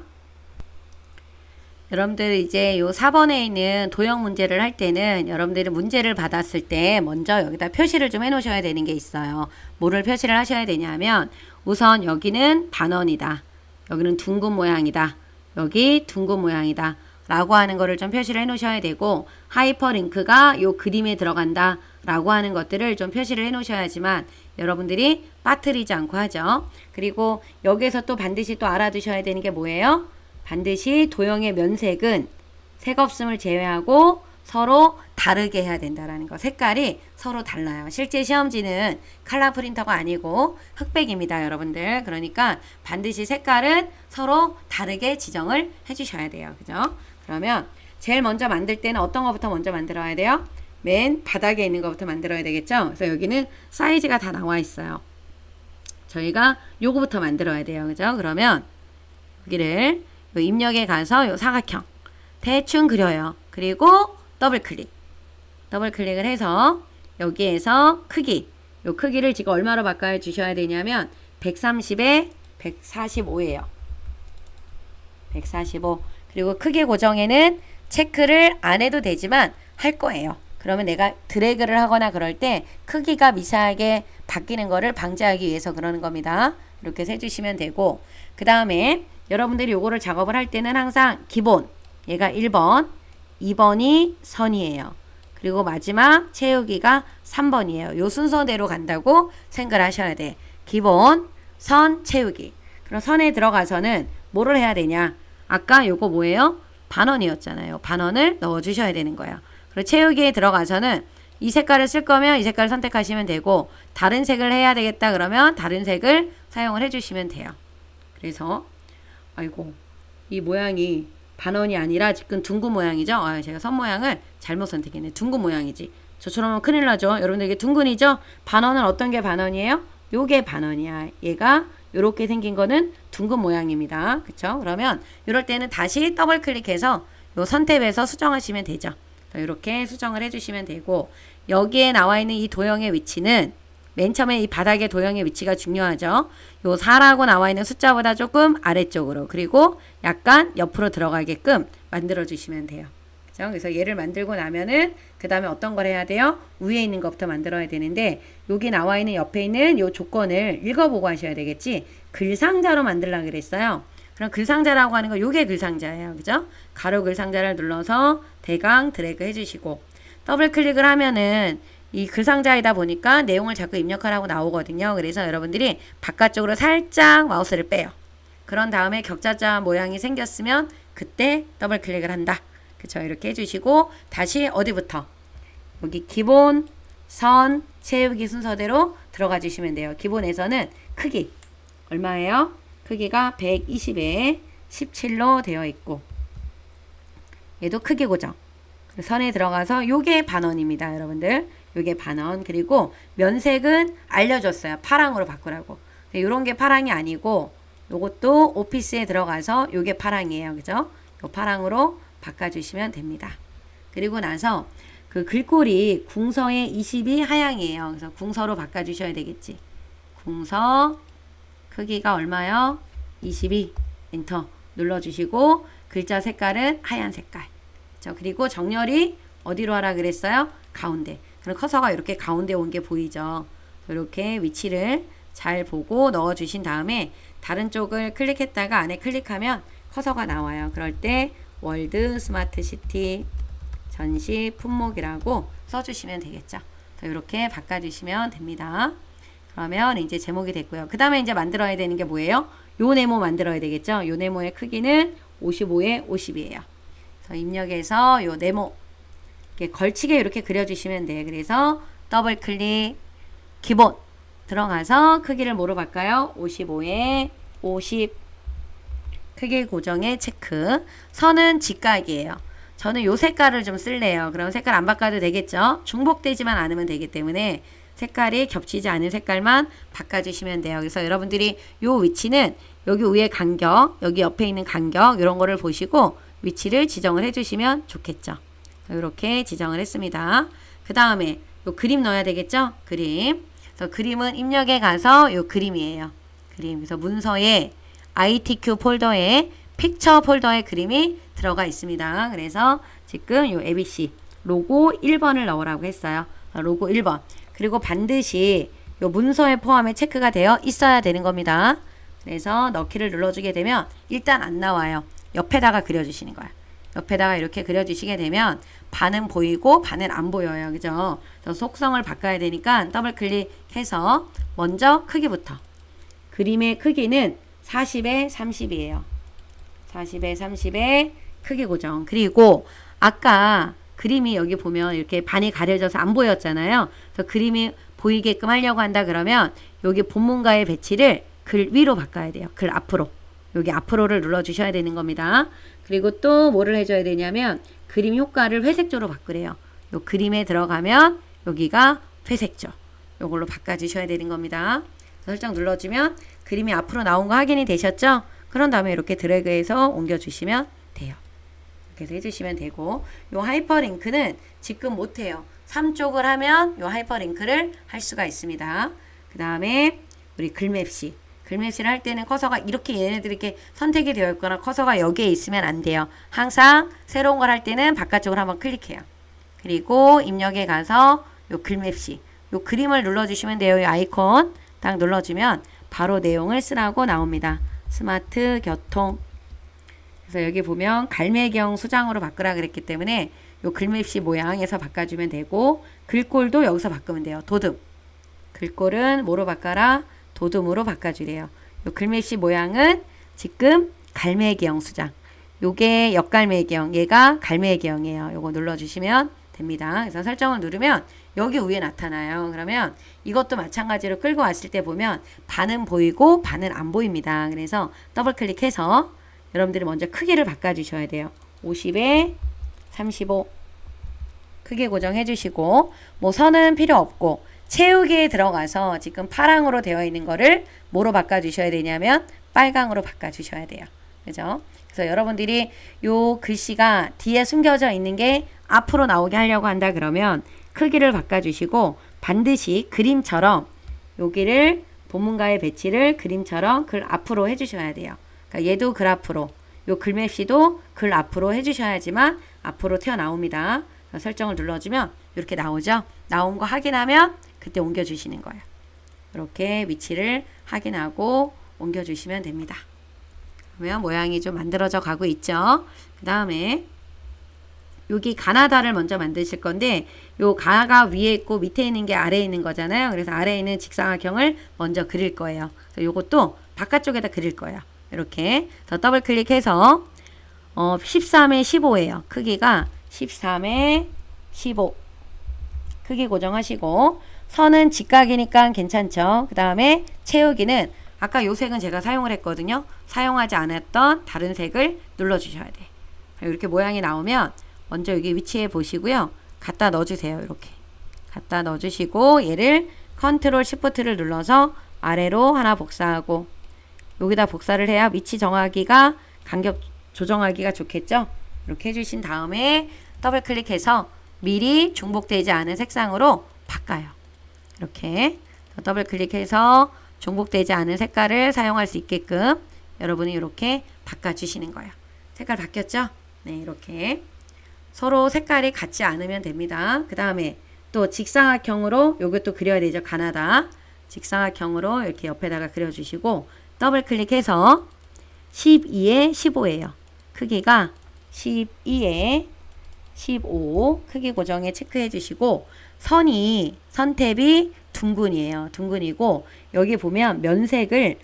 여러분들 이제 요 4번에 있는 도형 문제를 할 때는 여러분들이 문제를 받았을 때 먼저 여기다 표시를 좀 해 놓으셔야 되는 게 있어요. 뭐를 표시를 하셔야 되냐면 우선 여기는 반원이다. 여기는 둥근 모양이다. 여기 둥근 모양이다. 라고 하는 거를 좀 표시를 해 놓으셔야 되고 하이퍼링크가 요 그림에 들어간다. 라고 하는 것들을 좀 표시를 해 놓으셔야지만 여러분들이 빠뜨리지 않고 하죠. 그리고 여기에서 또 반드시 또 알아두셔야 되는 게 뭐예요? 반드시 도형의 면색은 색 없음을 제외하고 서로 다르게 해야 된다라는 거. 색깔이 서로 달라요. 실제 시험지는 컬러 프린터가 아니고 흑백입니다, 여러분들. 그러니까 반드시 색깔은 서로 다르게 지정을 해주셔야 돼요. 그죠? 그러면 제일 먼저 만들 때는 어떤 것부터 먼저 만들어야 돼요? 맨 바닥에 있는 것부터 만들어야 되겠죠? 그래서 여기는 사이즈가 다 나와 있어요. 저희가 요거부터 만들어야 돼요. 그죠? 그러면 여기를 요 입력에 가서 요 사각형 대충 그려요. 그리고 더블 클릭을 해서 여기에서 크기 요 크기를 지금 얼마로 바꿔 주셔야 되냐면 130에 145예요. 145. 그리고 크기 고정에는 체크를 안 해도 되지만 할 거예요. 그러면 내가 드래그를 하거나 그럴 때 크기가 미세하게 바뀌는 거를 방지하기 위해서 그러는 겁니다. 이렇게 해주시면 되고 그 다음에 여러분들이 요거를 작업을 할 때는 항상 기본 얘가 1번 2번이 선이에요. 그리고 마지막 채우기가 3번이에요. 요 순서대로 간다고 생각을 하셔야 돼. 기본 선 채우기. 그럼 선에 들어가서는 뭐를 해야 되냐? 아까 요거 뭐예요? 반원이었잖아요. 반원을 넣어주셔야 되는 거예요. 그리고 채우기에 들어가서는 이 색깔을 쓸 거면 이 색깔을 선택하시면 되고 다른 색을 해야 되겠다 그러면 다른 색을 사용을 해주시면 돼요. 그래서 아이고 이 모양이 반원이 아니라 지금 둥근 모양이죠. 제가 선 모양을 잘못 선택했네. 둥근 모양이지. 저처럼 하면 큰일 나죠. 여러분들 이게 둥근이죠. 반원은 어떤 게 반원이에요? 요게 반원이야. 얘가 요렇게 생긴 거는 둥근 모양입니다. 그쵸? 그러면 이럴 때는 다시 더블 클릭해서 요 선탭에서 수정하시면 되죠. 이렇게 수정을 해주시면 되고 여기에 나와 있는 이 도형의 위치는 맨 처음에 이 바닥의 도형의 위치가 중요하죠. 요 4라고 나와 있는 숫자보다 조금 아래쪽으로 그리고 약간 옆으로 들어가게끔 만들어 주시면 돼요. 그죠? 그래서 얘를 만들고 나면은 그 다음에 어떤 걸 해야 돼요? 위에 있는 것부터 만들어야 되는데 여기 나와 있는 옆에 있는 요 조건을 읽어보고 하셔야 되겠지. 글상자로 만들려고 그랬어요. 그럼 글상자라고 하는 거 요게 글상자예요. 그죠? 가로 글상자를 눌러서 대강 드래그 해주시고 더블 클릭을 하면은 이 글상자이다 보니까 내용을 자꾸 입력하라고 나오거든요. 그래서 여러분들이 바깥쪽으로 살짝 마우스를 빼요. 그런 다음에 격자자 모양이 생겼으면 그때 더블 클릭을 한다. 그쵸? 이렇게 해주시고 다시 어디부터? 여기 기본, 선, 채우기 순서대로 들어가 주시면 돼요. 기본에서는 크기 얼마예요? 크기가 120에 17로 되어 있고 얘도 크기 고정. 선에 들어가서 요게 반원입니다. 여러분들 요게 반원. 그리고 면색은 알려줬어요. 파랑으로 바꾸라고. 요런 게 파랑이 아니고 요것도 오피스에 들어가서 요게 파랑이에요. 그죠? 요 파랑으로 바꿔주시면 됩니다. 그리고 나서 그 글꼴이 궁서의 22 하향이에요. 그래서 궁서로 바꿔주셔야 되겠지. 궁서 크기가 얼마요? 22 엔터 눌러주시고 글자 색깔은 하얀 색깔. 그렇죠? 그리고 정렬이 어디로 하라 그랬어요? 가운데. 그럼 커서가 이렇게 가운데 온 게 보이죠. 이렇게 위치를 잘 보고 넣어주신 다음에 다른 쪽을 클릭했다가 안에 클릭하면 커서가 나와요. 그럴 때 월드 스마트 시티 전시 품목이라고 써주시면 되겠죠. 이렇게 바꿔주시면 됩니다. 그러면 이제 제목이 됐고요. 그 다음에 이제 만들어야 되는 게 뭐예요? 요 네모 만들어야 되겠죠? 요 네모의 크기는 55에 50이에요. 그래서 입력해서 요 네모 이렇게 걸치게 이렇게 그려주시면 돼요. 그래서 더블 클릭 기본 들어가서 크기를 뭐로 바꿔요? 55에 50 크기 고정에 체크. 선은 직각이에요. 저는 요 색깔을 좀 쓸래요. 그럼 색깔 안 바꿔도 되겠죠? 중복되지만 않으면 되기 때문에 색깔이 겹치지 않은 색깔만 바꿔주시면 돼요. 그래서 여러분들이 요 위치는 여기 위에 간격, 여기 옆에 있는 간격 이런 거를 보시고 위치를 지정을 해주시면 좋겠죠. 이렇게 지정을 했습니다. 그 다음에 요 그림 넣어야 되겠죠? 그림. 그래서 그림은 입력에 가서 요 그림이에요. 그림. 그래서 문서에 ITQ 폴더에 픽처 폴더에 그림이 들어가 있습니다. 그래서 지금 요 ABC 로고 1번을 넣으라고 했어요. 로고 1번. 그리고 반드시 요 문서에 포함에 체크가 되어 있어야 되는 겁니다. 그래서 넣기를 눌러주게 되면 일단 안 나와요. 옆에다가 그려주시는 거예요. 옆에다가 이렇게 그려주시게 되면 반은 보이고 반은 안 보여요. 그죠? 그래서 속성을 바꿔야 되니까 더블 클릭해서 먼저 크기부터. 그림의 크기는 40에 30이에요. 40에 30의 크기 고정. 그리고 아까 그림이 여기 보면 이렇게 반이 가려져서 안 보였잖아요. 그래서 그림이 보이게끔 하려고 한다 그러면 여기 본문가의 배치를 글 위로 바꿔야 돼요. 글 앞으로. 여기 앞으로를 눌러주셔야 되는 겁니다. 그리고 또 뭐를 해줘야 되냐면 그림 효과를 회색조로 바꾸래요. 요 그림에 들어가면 여기가 회색조. 요걸로 바꿔주셔야 되는 겁니다. 설정 눌러주면 그림이 앞으로 나온 거 확인이 되셨죠? 그런 다음에 이렇게 드래그해서 옮겨주시면 돼요. 이렇게 해서 해주시면 되고 요 하이퍼링크는 지금 못해요. 3쪽을 하면 요 하이퍼링크를 할 수가 있습니다. 그 다음에 우리 글맵시. 글맵시를 할 때는 커서가 이렇게 얘네들이 이렇게 선택이 되어 있거나 커서가 여기에 있으면 안 돼요. 항상 새로운 걸 할 때는 바깥쪽으로 한번 클릭해요. 그리고 입력에 가서 요 글맵시. 요 그림을 눌러주시면 돼요. 이 아이콘 딱 눌러주면 바로 내용을 쓰라고 나옵니다. 스마트 교통. 그래서 여기 보면 갈매경 수장으로 바꾸라 그랬기 때문에 요 글맵시 모양에서 바꿔주면 되고 글꼴도 여기서 바꾸면 돼요. 도둠. 글꼴은 뭐로 바꿔라? 도둠으로 바꿔주래요. 요 글맵시 모양은 지금 갈매경 수장. 요게 역갈매경. 얘가 갈매경이에요. 요거 눌러주시면 됩니다. 그래서 설정을 누르면 여기 위에 나타나요. 그러면 이것도 마찬가지로 끌고 왔을 때 보면 반은 보이고 반은 안 보입니다. 그래서 더블 클릭해서 여러분들이 먼저 크기를 바꿔주셔야 돼요. 50에 35 크기 고정해 주시고 뭐 선은 필요 없고 채우기에 들어가서 지금 파랑으로 되어 있는 거를 뭐로 바꿔주셔야 되냐면 빨강으로 바꿔주셔야 돼요. 그죠? 그래서 여러분들이 요 글씨가 뒤에 숨겨져 있는 게 앞으로 나오게 하려고 한다 그러면 크기를 바꿔주시고 반드시 그림처럼 여기를 본문가의 배치를 그림처럼 글 앞으로 해주셔야 돼요. 그러니까 얘도 글 앞으로, 요 글맵시도 글 앞으로 해주셔야지만 앞으로 튀어나옵니다. 설정을 눌러주면 이렇게 나오죠. 나온 거 확인하면 그때 옮겨주시는 거예요. 이렇게 위치를 확인하고 옮겨주시면 됩니다. 그러면 모양이 좀 만들어져 가고 있죠. 그 다음에 여기 가나다를 먼저 만드실 건데 요 가가 위에 있고 밑에 있는 게 아래에 있는 거잖아요. 그래서 아래에 있는 직사각형을 먼저 그릴 거예요. 그래서 요것도 바깥쪽에다 그릴 거예요. 이렇게 더 더블 클릭해서 13에 15예요. 크기가 13에 15 크기 고정하시고 선은 직각이니까 괜찮죠. 그 다음에 채우기는 아까 요 색은 제가 사용을 했거든요. 사용하지 않았던 다른 색을 눌러주셔야 돼. 이렇게 모양이 나오면 먼저 여기 위치에 보시고요. 갖다 넣어주세요. 이렇게 갖다 넣어주시고 얘를 컨트롤 시프트를 눌러서 아래로 하나 복사하고 여기다 복사를 해야 위치 정하기가 간격 조정하기가 좋겠죠. 이렇게 해주신 다음에 더블 클릭해서 미리 중복되지 않은 색상으로 바꿔요. 이렇게 더블 클릭해서 중복되지 않은 색깔을 사용할 수 있게끔 여러분이 이렇게 바꿔주시는 거예요. 색깔 바뀌었죠? 네, 이렇게 서로 색깔이 같지 않으면 됩니다. 그 다음에 또 직사각형으로 요것도 그려야 되죠. 가나다 직사각형으로 이렇게 옆에다가 그려주시고 더블 클릭해서 12에 15예요. 크기가 12에 15 크기 고정에 체크해 주시고 선탭이 둥근이에요. 둥근이고 여기 보면 면색을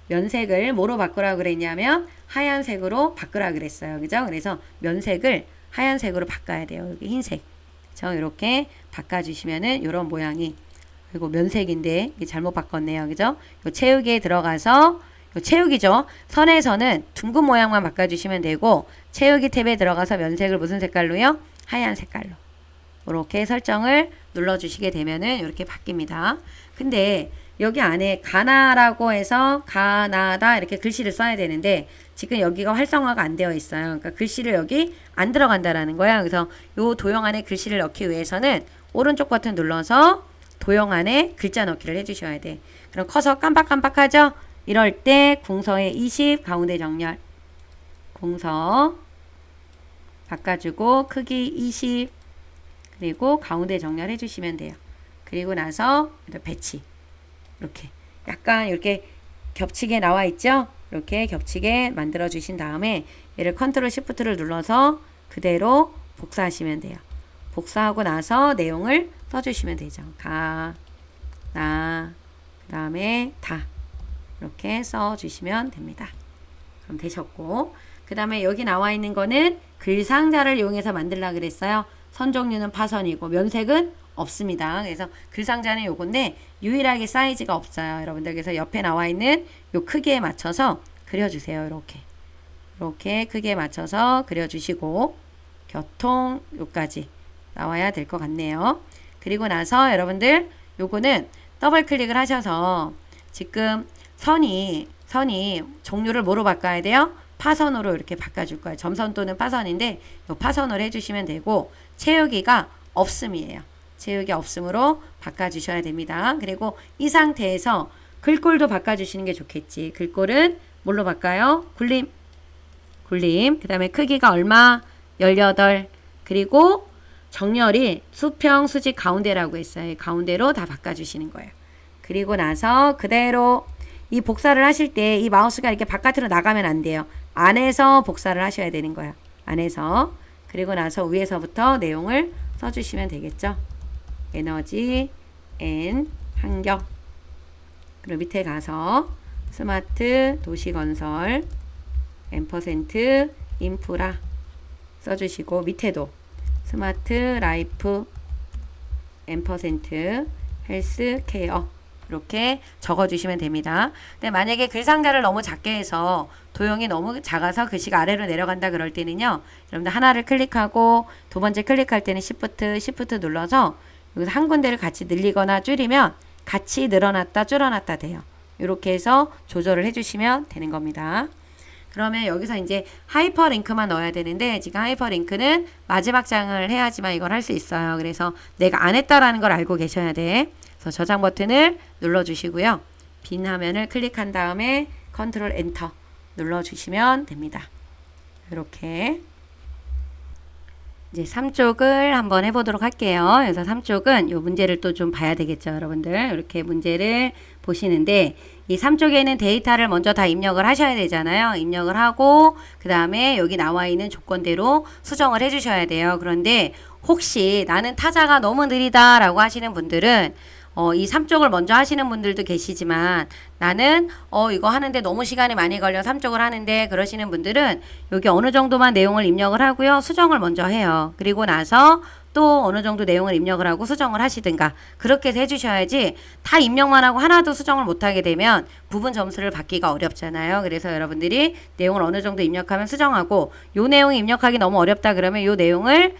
면색을 뭐로 바꾸라 그랬냐면 하얀색으로 바꾸라 그랬어요. 그죠? 그래서 면색을 하얀색으로 바꿔야 돼요. 여기 흰색. 그죠? 이렇게 바꿔주시면은 이런 모양이 그리고 면색인데 잘못 바꿨네요. 그죠? 요 채우기에 들어가서 요 채우기죠. 선에서는 둥근 모양만 바꿔주시면 되고 채우기 탭에 들어가서 면색을 무슨 색깔로요? 하얀 색깔로. 이렇게 설정을 눌러주시게 되면은 이렇게 바뀝니다. 근데 여기 안에 가나라고 해서 가나다 이렇게 글씨를 써야 되는데 지금 여기가 활성화가 안 되어 있어요. 그러니까 글씨를 여기 안 들어간다라는 거야. 그래서 요 도형 안에 글씨를 넣기 위해서는 오른쪽 버튼 눌러서 도형 안에 글자 넣기를 해주셔야 돼. 그럼 커서 깜빡깜빡하죠? 이럴 때 궁서에 20 가운데 정렬 궁서 바꿔주고 크기 20 그리고 가운데 정렬 해주시면 돼요. 그리고 나서 배치 이렇게 약간 이렇게 겹치게 나와 있죠? 이렇게 겹치게 만들어 주신 다음에 얘를 컨트롤 시프트를 눌러서 그대로 복사하시면 돼요. 복사하고 나서 내용을 써주시면 되죠. 가, 나, 그 다음에 다 이렇게 써주시면 됩니다. 그럼 되셨고 그 다음에 여기 나와 있는 거는 글상자를 이용해서 만들라 그랬어요. 선 종류는 파선이고 면색은 없습니다. 그래서 글상자는 요건데 유일하게 사이즈가 없어요. 여러분들 그래서 옆에 나와 있는 요 크기에 맞춰서 그려주세요. 이렇게 크기에 맞춰서 그려주시고 교통 요까지 나와야 될 것 같네요. 그리고 나서 여러분들 요거는 더블 클릭을 하셔서 지금 선이 종류를 뭐로 바꿔야 돼요? 파선으로 이렇게 바꿔줄 거예요. 점선 또는 파선인데 요 파선으로 해주시면 되고 채우기가 없음이에요. 채우기 없음으로 바꿔주셔야 됩니다. 그리고 이 상태에서 글꼴도 바꿔주시는 게 좋겠지. 글꼴은 뭘로 바꿔요? 굴림. 그 다음에 크기가 얼마? 18. 그리고 정렬이 수평, 수직, 가운데라고 했어요. 가운데로 다 바꿔주시는 거예요. 그리고 나서 그대로 이 복사를 하실 때 이 마우스가 이렇게 바깥으로 나가면 안 돼요. 안에서 복사를 하셔야 되는 거예요. 안에서. 그리고 나서 위에서부터 내용을 써주시면 되겠죠. 에너지, 환경. 그리고 밑에 가서 스마트 도시건설, %, 인프라 써주시고 밑에도 스마트 라이프, %, 헬스케어 이렇게 적어주시면 됩니다. 근데 만약에 글상자를 너무 작게 해서 도형이 너무 작아서 글씨가 아래로 내려간다 그럴 때는요. 여러분들 하나를 클릭하고 두 번째 클릭할 때는 Shift 눌러서 여기서 한 군데를 같이 늘리거나 줄이면 같이 늘어났다 줄어났다 돼요. 이렇게 해서 조절을 해주시면 되는 겁니다. 그러면 여기서 이제 하이퍼링크만 넣어야 되는데 지금 하이퍼링크는 마지막 장을 해야지만 이걸 할 수 있어요. 그래서 내가 안 했다라는 걸 알고 계셔야 돼. 그래서 저장 버튼을 눌러주시고요. 빈 화면을 클릭한 다음에 컨트롤 엔터 눌러주시면 됩니다. 이렇게 이제 3쪽을 한번 해보도록 할게요. 그래서 3쪽은 이 문제를 또 좀 봐야 되겠죠, 여러분들. 이렇게 문제를 보시는데 이 3쪽에는 데이터를 먼저 다 입력을 하셔야 되잖아요. 입력을 하고 그 다음에 여기 나와 있는 조건대로 수정을 해주셔야 돼요. 그런데 혹시 나는 타자가 너무 느리다 라고 하시는 분들은 이 3쪽을 먼저 하시는 분들도 계시지만 나는 이거 하는데 너무 시간이 많이 걸려 3쪽을 하는데 그러시는 분들은 여기 어느 정도만 내용을 입력을 하고요. 수정을 먼저 해요. 그리고 나서 또 어느 정도 내용을 입력을 하고 수정을 하시든가 그렇게 해서 해주셔야지 다 입력만 하고 하나도 수정을 못하게 되면 부분 점수를 받기가 어렵잖아요. 그래서 여러분들이 내용을 어느 정도 입력하면 수정하고 요 내용이 입력하기 너무 어렵다 그러면 요 내용을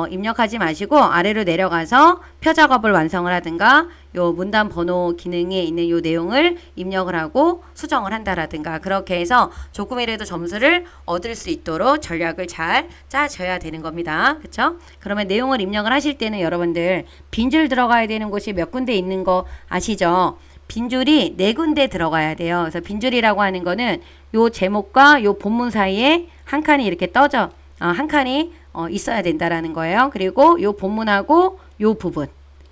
입력하지 마시고 아래로 내려가서 표 작업을 완성을 하든가 요 문단 번호 기능에 있는 요 내용을 입력을 하고 수정을 한다라든가 그렇게 해서 조금이라도 점수를 얻을 수 있도록 전략을 잘 짜줘야 되는 겁니다. 그쵸? 그러면 내용을 입력을 하실 때는 여러분들 빈줄 들어가야 되는 곳이 몇 군데 있는 거 아시죠? 빈줄이 4군데 들어가야 돼요. 그래서 빈줄이라고 하는 거는 요 제목과 요 본문 사이에 한 칸이 이렇게 떠져 한 칸이 있어야 된다라는 거예요. 그리고 요 본문하고 요 부분,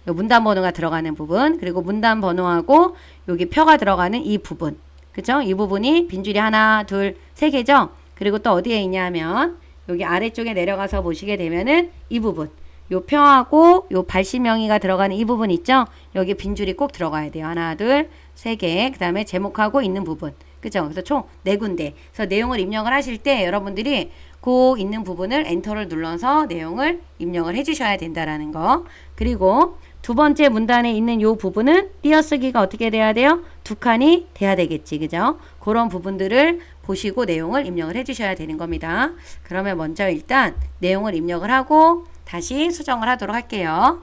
요 문단 번호가 들어가는 부분, 그리고 문단 번호하고 여기 표가 들어가는 이 부분, 그죠? 이 부분이 빈줄이 하나, 둘, 세 개죠? 그리고 또 어디에 있냐면 여기 아래쪽에 내려가서 보시게 되면은 이 부분, 요 표하고 요 발신명의가 들어가는 이 부분 있죠? 여기 빈줄이 꼭 들어가야 돼요. 하나, 둘, 세 개. 그 다음에 제목하고 있는 부분. 그죠? 그래서 총 4군데. 그래서 내용을 입력을 하실 때 여러분들이 그 있는 부분을 엔터를 눌러서 내용을 입력을 해주셔야 된다라는 거. 그리고 두 번째 문단에 있는 요 부분은 띄어쓰기가 어떻게 돼야 돼요? 2칸이 돼야 되겠지. 그죠? 그런 부분들을 보시고 내용을 입력을 해주셔야 되는 겁니다. 그러면 먼저 일단 내용을 입력을 하고 다시 수정을 하도록 할게요.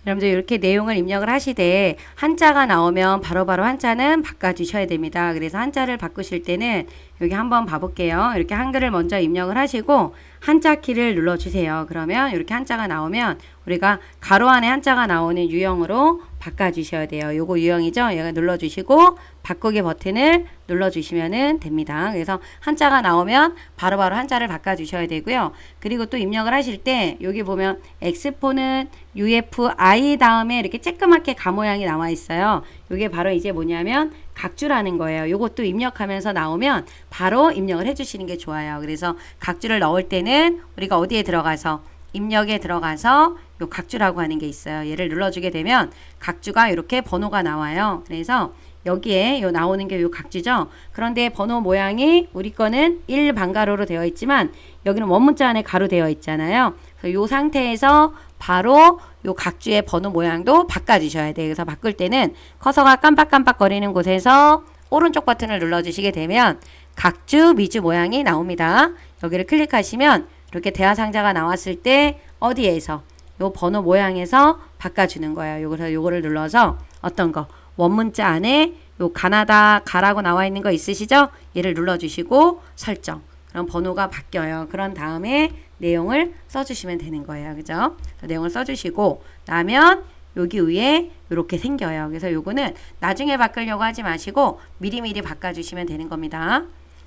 여러분들 이렇게 내용을 입력을 하시되 한자가 나오면 바로바로 한자는 바꿔주셔야 됩니다. 그래서 한자를 바꾸실 때는 여기 한번 봐볼게요. 이렇게 한글을 먼저 입력을 하시고 한자 키를 눌러주세요. 그러면 이렇게 한자가 나오면 우리가 가로 안에 한자가 나오는 유형으로 바꿔주셔야 돼요. 요거 유형이죠. 얘가 눌러주시고 바꾸기 버튼을 눌러주시면 됩니다. 그래서 한자가 나오면 바로바로 한자를 바꿔주셔야 되고요. 그리고 또 입력을 하실 때 여기 보면 엑스포는 UFI 다음에 이렇게 쬐끄맣게 가 모양이 나와 있어요. 이게 바로 이제 뭐냐면 각주라는 거예요. 요것도 입력하면서 나오면 바로 입력을 해주시는 게 좋아요. 그래서 각주를 넣을 때는 우리가 어디에 들어가서 입력에 들어가서 요 각주라고 하는 게 있어요. 얘를 눌러주게 되면 각주가 이렇게 번호가 나와요. 그래서 여기에 요 나오는 게 요 각주죠. 그런데 번호 모양이 우리 거는 1반가로로 되어 있지만 여기는 원문자 안에 가로 되어 있잖아요. 그래서 요 상태에서 바로 요 각주의 번호 모양도 바꿔주셔야 돼요. 그래서 바꿀 때는 커서가 깜빡깜빡 거리는 곳에서 오른쪽 버튼을 눌러주시게 되면 각주 미주 모양이 나옵니다. 여기를 클릭하시면 이렇게 대화상자가 나왔을 때 어디에서 요 번호 모양에서 바꿔주는 거예요. 그래서 요거를 눌러서 어떤 거 원문자 안에 요 가나다 가라고 나와 있는 거 있으시죠? 얘를 눌러주시고 설정. 그럼 번호가 바뀌어요. 그런 다음에 내용을 써주시면 되는 거예요. 그죠? 내용을 써주시고 나면 여기 위에 이렇게 생겨요. 그래서 요거는 나중에 바꾸려고 하지 마시고 미리미리 바꿔주시면 되는 겁니다.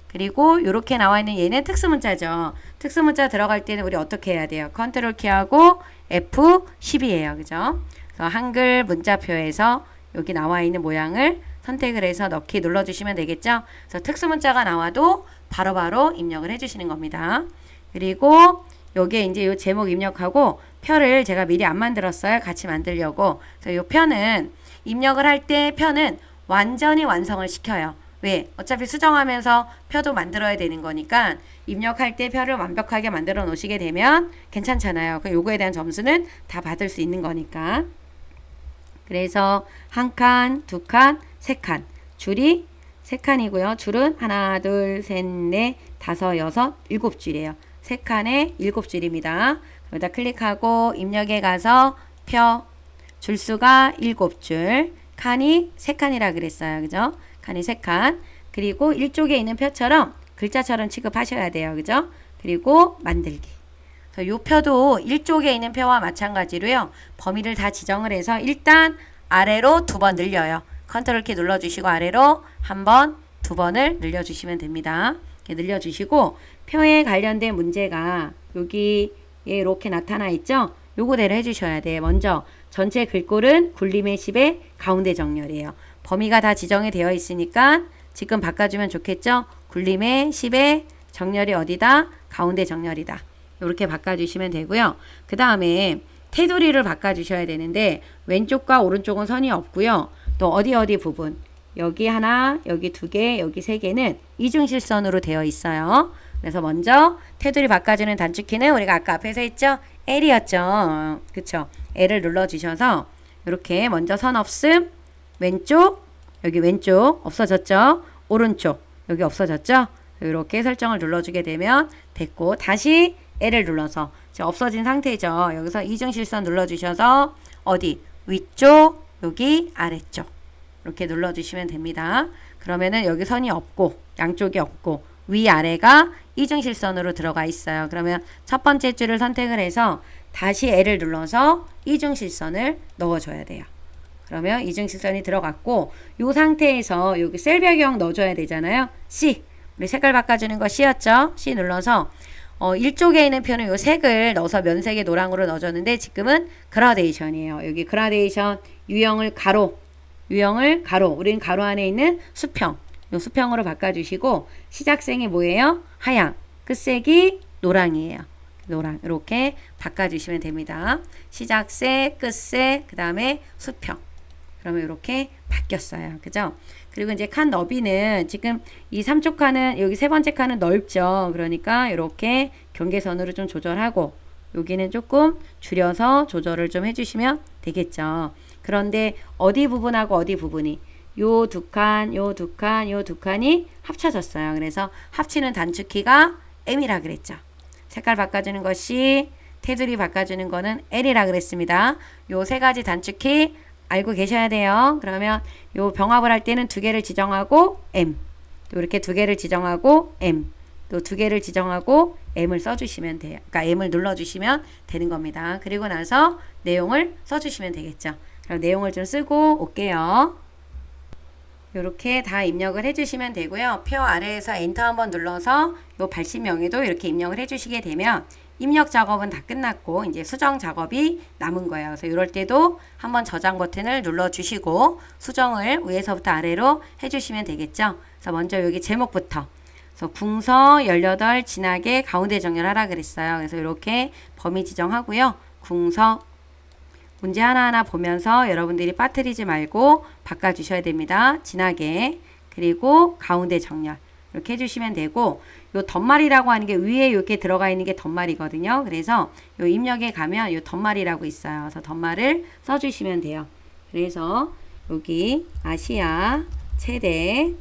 그리고 이렇게 나와 있는 얘는 특수문자죠. 특수문자 들어갈 때는 우리 어떻게 해야 돼요? 컨트롤 키하고 F12예요. 그죠? 그래서 한글 문자표에서 여기 나와 있는 모양을 선택을 해서 넣기 눌러주시면 되겠죠? 그래서 특수문자가 나와도 바로바로 입력을 해주시는 겁니다. 그리고 여기에 이제 요 제목 입력하고 표를 제가 미리 안 만들었어요. 같이 만들려고. 그래서 요 표는 입력을 할 때 표는 완전히 완성을 시켜요. 왜? 어차피 수정하면서 표도 만들어야 되는 거니까 입력할 때 표를 완벽하게 만들어 놓으시게 되면 괜찮잖아요. 그 요거에 대한 점수는 다 받을 수 있는 거니까. 그래서 한 칸, 두 칸, 세 칸. 줄이 세 칸이고요. 줄은 하나, 둘, 셋, 넷, 다섯, 여섯, 일곱 줄이에요. 세 칸에 일곱 줄입니다. 여기다 클릭하고 입력에 가서 표 줄수가 일곱 줄, 칸이 세 칸이라 그랬어요. 그죠? 칸이 세 칸. 그리고 일쪽에 있는 표처럼 글자처럼 취급하셔야 돼요. 그죠? 그리고 만들기. 요 표도 일쪽에 있는 표와 마찬가지로요. 범위를 다 지정을 해서 일단 아래로 2번 늘려요. 컨트롤 키 눌러주시고 아래로 한 번, 2번을 늘려주시면 됩니다. 이렇게 늘려주시고 표에 관련된 문제가 여기에 이렇게 나타나 있죠? 요거대로 해주셔야 돼요. 먼저 전체 글꼴은 굴림의 10의 가운데 정렬이에요. 범위가 다 지정이 되어 있으니까 지금 바꿔주면 좋겠죠? 굴림의 10의 정렬이 어디다? 가운데 정렬이다. 이렇게 바꿔주시면 되고요. 그 다음에 테두리를 바꿔주셔야 되는데 왼쪽과 오른쪽은 선이 없고요. 또 어디 부분 여기 하나, 여기 2개, 여기 3개는 이중실선으로 되어 있어요. 그래서 먼저 테두리 바꿔주는 단축키는 우리가 아까 앞에서 했죠? L이었죠. 그쵸? L을 눌러주셔서 이렇게 먼저 선 없음, 왼쪽, 여기 왼쪽 없어졌죠? 오른쪽, 여기 없어졌죠? 이렇게 설정을 눌러주게 되면 됐고 다시 L을 눌러서 지금 없어진 상태죠. 여기서 이중실선 눌러주셔서 어디? 위쪽, 여기 아래쪽 이렇게 눌러주시면 됩니다. 그러면은 여기 선이 없고 양쪽이 없고 위아래가 이중실선으로 들어가 있어요. 그러면 첫 번째 줄을 선택을 해서 다시 L을 눌러서 이중실선을 넣어줘야 돼요. 그러면 이중실선이 들어갔고 이 상태에서 여기 셀 배경 넣어줘야 되잖아요. C 우리 색깔 바꿔주는 거 C였죠. C 눌러서 일쪽에 있는 표는 요 색을 넣어서 면색의 노랑으로 넣어줬는데 지금은 그라데이션이에요. 여기 그라데이션 유형을 가로 우리는 가로 안에 있는 수평 요 수평으로 바꿔주시고 시작생이 뭐예요? 하양 끝색이 노랑이에요. 노랑 이렇게 바꿔주시면 됩니다. 시작세, 끝세, 그 다음에 수평. 그러면 이렇게 바뀌었어요. 그죠? 그리고 이제 칸 너비는 지금 이 3쪽 칸은 여기 세 번째 칸은 넓죠. 그러니까 이렇게 경계선으로 좀 조절하고 여기는 조금 줄여서 조절을 좀 해주시면 되겠죠. 그런데 어디 부분하고 어디 부분이 요 두 칸, 요 두 칸, 요 두 칸이 합쳐졌어요. 그래서 합치는 단축키가 M이라 그랬죠. 색깔 바꿔주는 것이 테두리 바꿔주는 거는 L이라 그랬습니다. 요 세 가지 단축키 알고 계셔야 돼요. 그러면 요 병합을 할 때는 두 개를 지정하고 M, 또 이렇게 두 개를 지정하고 M, 또 두 개를 지정하고 M을 써주시면 돼요. 그러니까 M을 눌러주시면 되는 겁니다. 그리고 나서 내용을 써주시면 되겠죠. 그럼 내용을 좀 쓰고 올게요. 이렇게 다 입력을 해주시면 되고요. 표 아래에서 엔터 한번 눌러서 요 발신명에도 이렇게 입력을 해주시게 되면 입력 작업은 다 끝났고 이제 수정 작업이 남은 거예요. 그래서 이럴 때도 한번 저장 버튼을 눌러주시고 수정을 위에서부터 아래로 해주시면 되겠죠. 그래서 먼저 여기 제목부터 그래서 궁서 18 진하게 가운데 정렬하라 그랬어요. 그래서 이렇게 범위 지정하고요. 궁서 문제 하나하나 보면서 여러분들이 빠뜨리지 말고 바꿔주셔야 됩니다. 진하게. 그리고 가운데 정렬. 이렇게 해주시면 되고, 요 덧말이라고 하는 게 위에 이렇게 들어가 있는 게 덧말이거든요. 그래서 요 입력에 가면 요 덧말이라고 있어요. 그래서 덧말을 써주시면 돼요. 그래서 여기 아시아 최대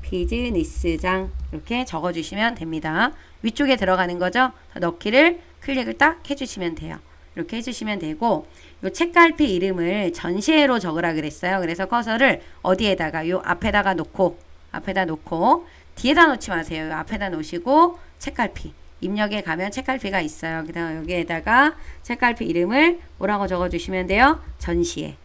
비즈니스장 이렇게 적어주시면 됩니다. 위쪽에 들어가는 거죠. 넣기를 클릭을 딱 해주시면 돼요. 이렇게 해주시면 되고 요 책갈피 이름을 전시회로 적으라 그랬어요. 그래서 커서를 어디에다가 요 앞에다 놓고 뒤에다 놓지 마세요. 요 앞에다 놓으시고 책갈피 입력에 가면 책갈피가 있어요. 그다음 여기에다가 책갈피 이름을 뭐라고 적어주시면 돼요. 전시회.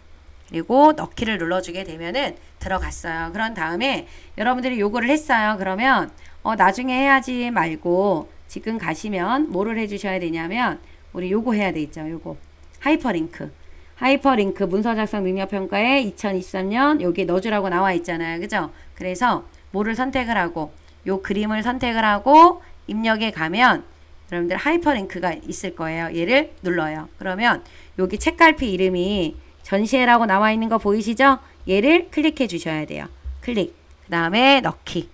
그리고 넣기를 눌러주게 되면은 들어갔어요. 그런 다음에 여러분들이 요거를 했어요. 그러면 나중에 해야지 말고 지금 가시면 뭐를 해주셔야 되냐면 우리 요거 해야 되겠죠. 요거 하이퍼링크 문서 작성 능력 평가에 2023년 여기 넣어주라고 나와 있잖아요. 그죠? 그래서 뭐를 선택을 하고 요 그림을 선택을 하고 입력에 가면 여러분들 하이퍼링크가 있을 거예요. 얘를 눌러요. 그러면 여기 책갈피 이름이 전시회라고 나와 있는 거 보이시죠? 얘를 클릭해 주셔야 돼요. 클릭. 그 다음에 넣기.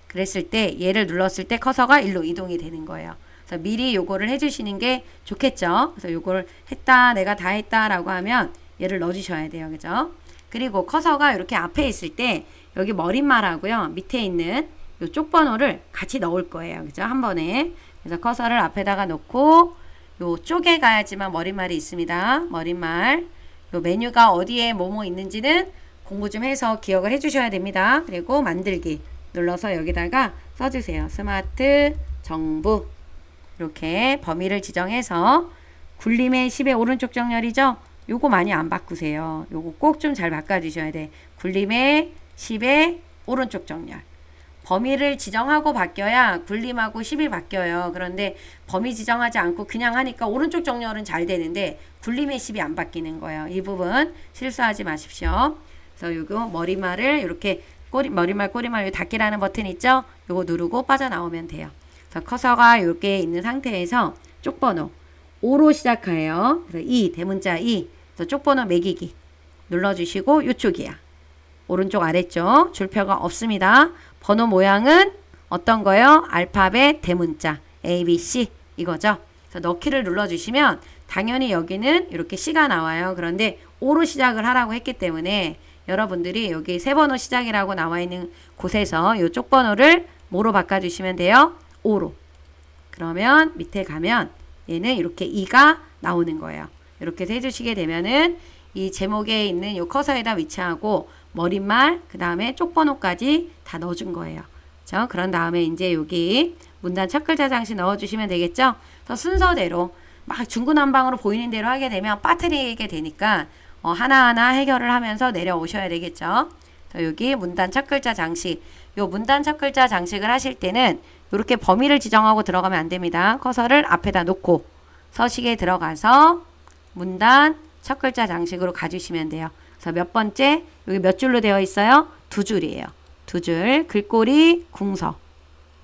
그랬을 때 얘를 눌렀을 때 커서가 일로 이동이 되는 거예요. 그래서 미리 요거를 해주시는 게 좋겠죠. 그래서 요거를 했다, 내가 다 했다 라고 하면 얘를 넣어주셔야 돼요. 그죠? 그리고 커서가 이렇게 앞에 있을 때 여기 머릿말하고요. 밑에 있는 요 쪽번호를 같이 넣을 거예요. 그죠? 한 번에. 그래서 커서를 앞에다가 놓고 요 쪽에 가야지만 머릿말이 있습니다. 머릿말. 요 메뉴가 어디에 뭐뭐 있는지는 공부 좀 해서 기억을 해주셔야 됩니다. 그리고 만들기 눌러서 여기다가 써주세요. 스마트 정부 이렇게 범위를 지정해서 굴림의 10의 오른쪽 정렬이죠. 요거 많이 안 바꾸세요. 요거 꼭 좀 잘 바꿔주셔야 돼. 굴림의 10의 오른쪽 정렬. 범위를 지정하고 바뀌어야 굴림하고 10이 바뀌어요. 그런데 범위 지정하지 않고 그냥 하니까 오른쪽 정렬은 잘 되는데 굴림의 10이 안 바뀌는 거예요. 이 부분 실수하지 마십시오. 그래서 요거 머리말을 이렇게 머리말 꼬리말 닫기라는 버튼 있죠? 요거 누르고 빠져나오면 돼요. 그래서 커서가 이렇게 있는 상태에서 쪽번호 5로 시작해요. 그래서 2 대문자 2 그래서 쪽번호 매기기 눌러주시고 요쪽이야. 오른쪽 아래쪽 줄표가 없습니다. 번호 모양은 어떤 거요? 알파벳 대문자 A, B, C 이거죠. 그래서 넣기를 눌러주시면 당연히 여기는 이렇게 C가 나와요. 그런데 5로 시작을 하라고 했기 때문에 여러분들이 여기 세 번호 시작이라고 나와 있는 곳에서 이 쪽번호를 뭐로 바꿔주시면 돼요? 5로. 그러면 밑에 가면 얘는 이렇게 2가 나오는 거예요. 이렇게 해서 해주시게 되면은 이 제목에 있는 이 커서에다 위치하고 머릿말 그 다음에 쪽번호까지 다 넣어준 거예요. 그렇죠? 그런 다음에 이제 여기 문단 첫 글자 장식 넣어주시면 되겠죠? 그래서 순서대로 막 중구난방으로 보이는 대로 하게 되면 빠뜨리게 되니까 하나하나 해결을 하면서 내려오셔야 되겠죠? 여기 문단 첫 글자 장식 요 문단 첫 글자 장식을 하실 때는 이렇게 범위를 지정하고 들어가면 안 됩니다. 커서를 앞에다 놓고 서식에 들어가서 문단 첫 글자 장식으로 가주시면 돼요. 그래서 몇 번째 여기 몇 줄로 되어 있어요? 2줄이에요. 2줄 글꼴이 궁서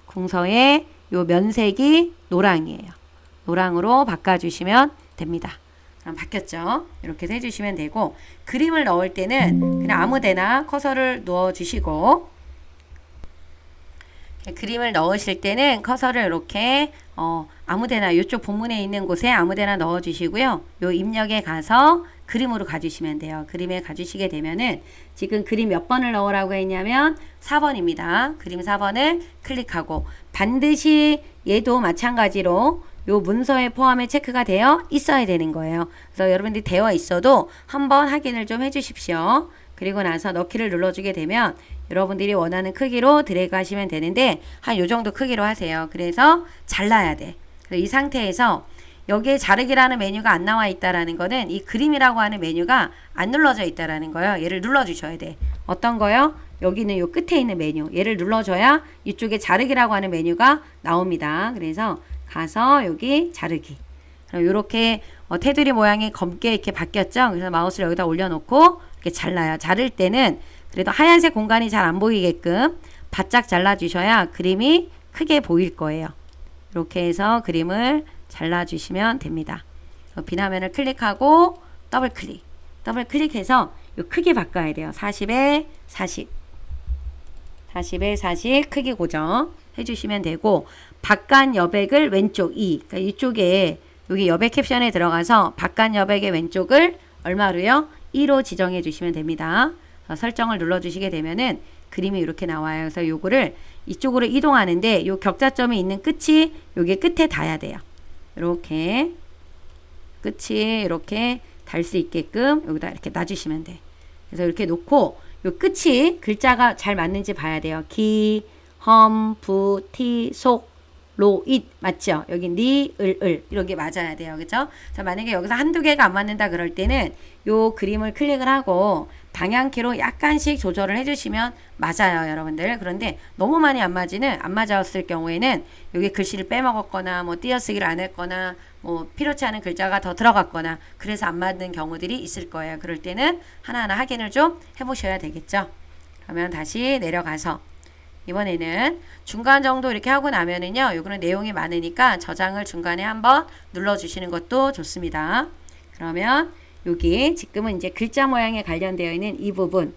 궁서에 요 면색이 노랑이에요. 노랑으로 바꿔주시면 됩니다. 그럼 바뀌었죠? 이렇게 해주시면 되고, 그림을 넣을 때는 그냥 아무데나 커서를 넣어주시고, 그림을 넣으실 때는 커서를 이렇게 아무데나 이쪽 본문에 있는 곳에 아무데나 넣어주시고요. 요 입력에 가서 그림으로 가주시면 돼요. 그림에 가주시게 되면은 지금 그림 몇 번을 넣으라고 했냐면 4번입니다. 그림 4번을 클릭하고 반드시 얘도 마찬가지로 요 문서에 포함에 체크가 되어 있어야 되는 거예요. 그래서 여러분들이 되어 있어도 한번 확인을 좀 해주십시오. 그리고 나서 넣기를 눌러주게 되면 여러분들이 원하는 크기로 드래그 하시면 되는데 한 요 정도 크기로 하세요. 그래서 잘라야 돼. 그래서 이 상태에서 여기에 자르기라는 메뉴가 안 나와 있다라는 거는 이 그림이라고 하는 메뉴가 안 눌러져 있다라는 거예요. 얘를 눌러주셔야 돼. 어떤 거요? 여기는 요 끝에 있는 메뉴. 얘를 눌러줘야 이쪽에 자르기라고 하는 메뉴가 나옵니다. 그래서 가서 여기 자르기. 그럼 요렇게 테두리 모양이 검게 이렇게 바뀌었죠? 그래서 마우스를 여기다 올려놓고 이렇게 잘라요. 자를 때는 그래도 하얀색 공간이 잘 안 보이게끔 바짝 잘라주셔야 그림이 크게 보일 거예요. 이렇게 해서 그림을 잘라주시면 됩니다. 비나면을 클릭하고 더블 클릭. 더블 클릭해서 요 크기 바꿔야 돼요. 40에 40. 40에 40 크기 고정 해주시면 되고, 바깥 여백을 왼쪽 2. 그러니까 이쪽에 여기 여백 캡션에 들어가서 바깥 여백의 왼쪽을 얼마로요? 2로 지정해 주시면 됩니다. 설정을 눌러주시게 되면은 그림이 이렇게 나와요. 그래서 요거를 이쪽으로 이동하는데 요 격자점이 있는 끝이 요게 끝에 닿아야 돼요. 이렇게 끝이 이렇게 달 수 있게끔 여기다 이렇게 놔주시면 돼. 그래서 이렇게 놓고 요 끝이 글자가 잘 맞는지 봐야 돼요. 기, 험, 부, 티, 속, 로, 잇 맞죠? 여기 니, 을 이렇게 맞아야 돼요. 그죠? 자, 만약에 여기서 한두 개가 안 맞는다 그럴 때는 요 그림을 클릭을 하고 방향키로 약간씩 조절을 해주시면 맞아요, 여러분들. 그런데 너무 많이 안 맞았을 경우에는 여기 글씨를 빼먹었거나 뭐 띄어쓰기를 안 했거나 뭐 필요치 않은 글자가 더 들어갔거나 그래서 안 맞는 경우들이 있을 거예요. 그럴 때는 하나하나 확인을 좀 해보셔야 되겠죠. 그러면 다시 내려가서 이번에는 중간 정도 이렇게 하고 나면은요, 요거는 내용이 많으니까 저장을 중간에 한번 눌러주시는 것도 좋습니다. 그러면 여기 지금은 이제 글자 모양에 관련되어 있는 이 부분,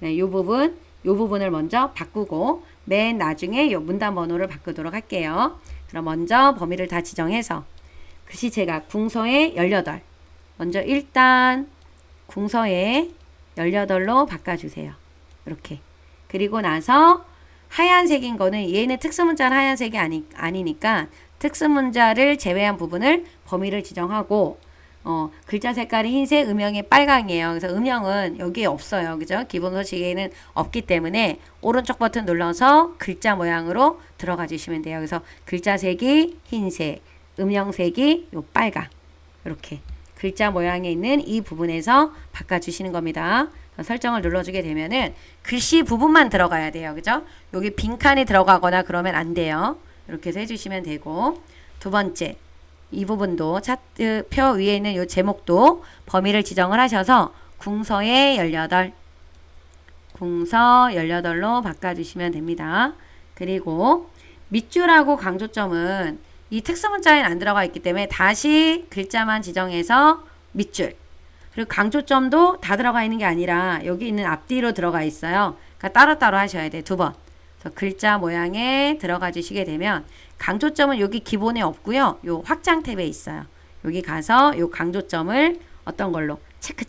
요 부분을 먼저 바꾸고 맨 나중에 요 문단 번호를 바꾸도록 할게요. 그럼 먼저 범위를 다 지정해서 글씨체가 궁서에 18. 먼저 일단 궁서에 18로 바꿔주세요. 이렇게. 그리고 나서 하얀색인 거는 얘는 특수문자는 하얀색이 아니니까 특수문자를 제외한 부분을 범위를 지정하고 글자 색깔이 흰색, 음영이 빨강이에요. 그래서 음영은 여기에 없어요. 그죠? 기본 서식에는 없기 때문에 오른쪽 버튼 눌러서 글자 모양으로 들어가 주시면 돼요. 그래서 글자 색이 흰색, 음영색이 요 빨강. 이렇게 글자 모양에 있는 이 부분에서 바꿔주시는 겁니다. 설정을 눌러주게 되면은 글씨 부분만 들어가야 돼요. 그죠? 여기 빈칸이 들어가거나 그러면 안 돼요. 이렇게 해서 해주시면 되고, 두 번째 이 부분도 차트 표 위에 있는 요 제목도 범위를 지정을 하셔서 궁서에 18, 궁서 18로 바꿔주시면 됩니다. 그리고 밑줄하고 강조점은 이 특수문자에는 안 들어가 있기 때문에 다시 글자만 지정해서 밑줄, 그리고 강조점도 다 들어가 있는 게 아니라 여기 있는 앞뒤로 들어가 있어요. 그러니까 따로따로 하셔야 돼. 2번. 그래서 글자 모양에 들어가 주시게 되면 강조점은 여기 기본에 없고요. 요 확장 탭에 있어요. 여기 가서 요 강조점을 어떤 걸로 체크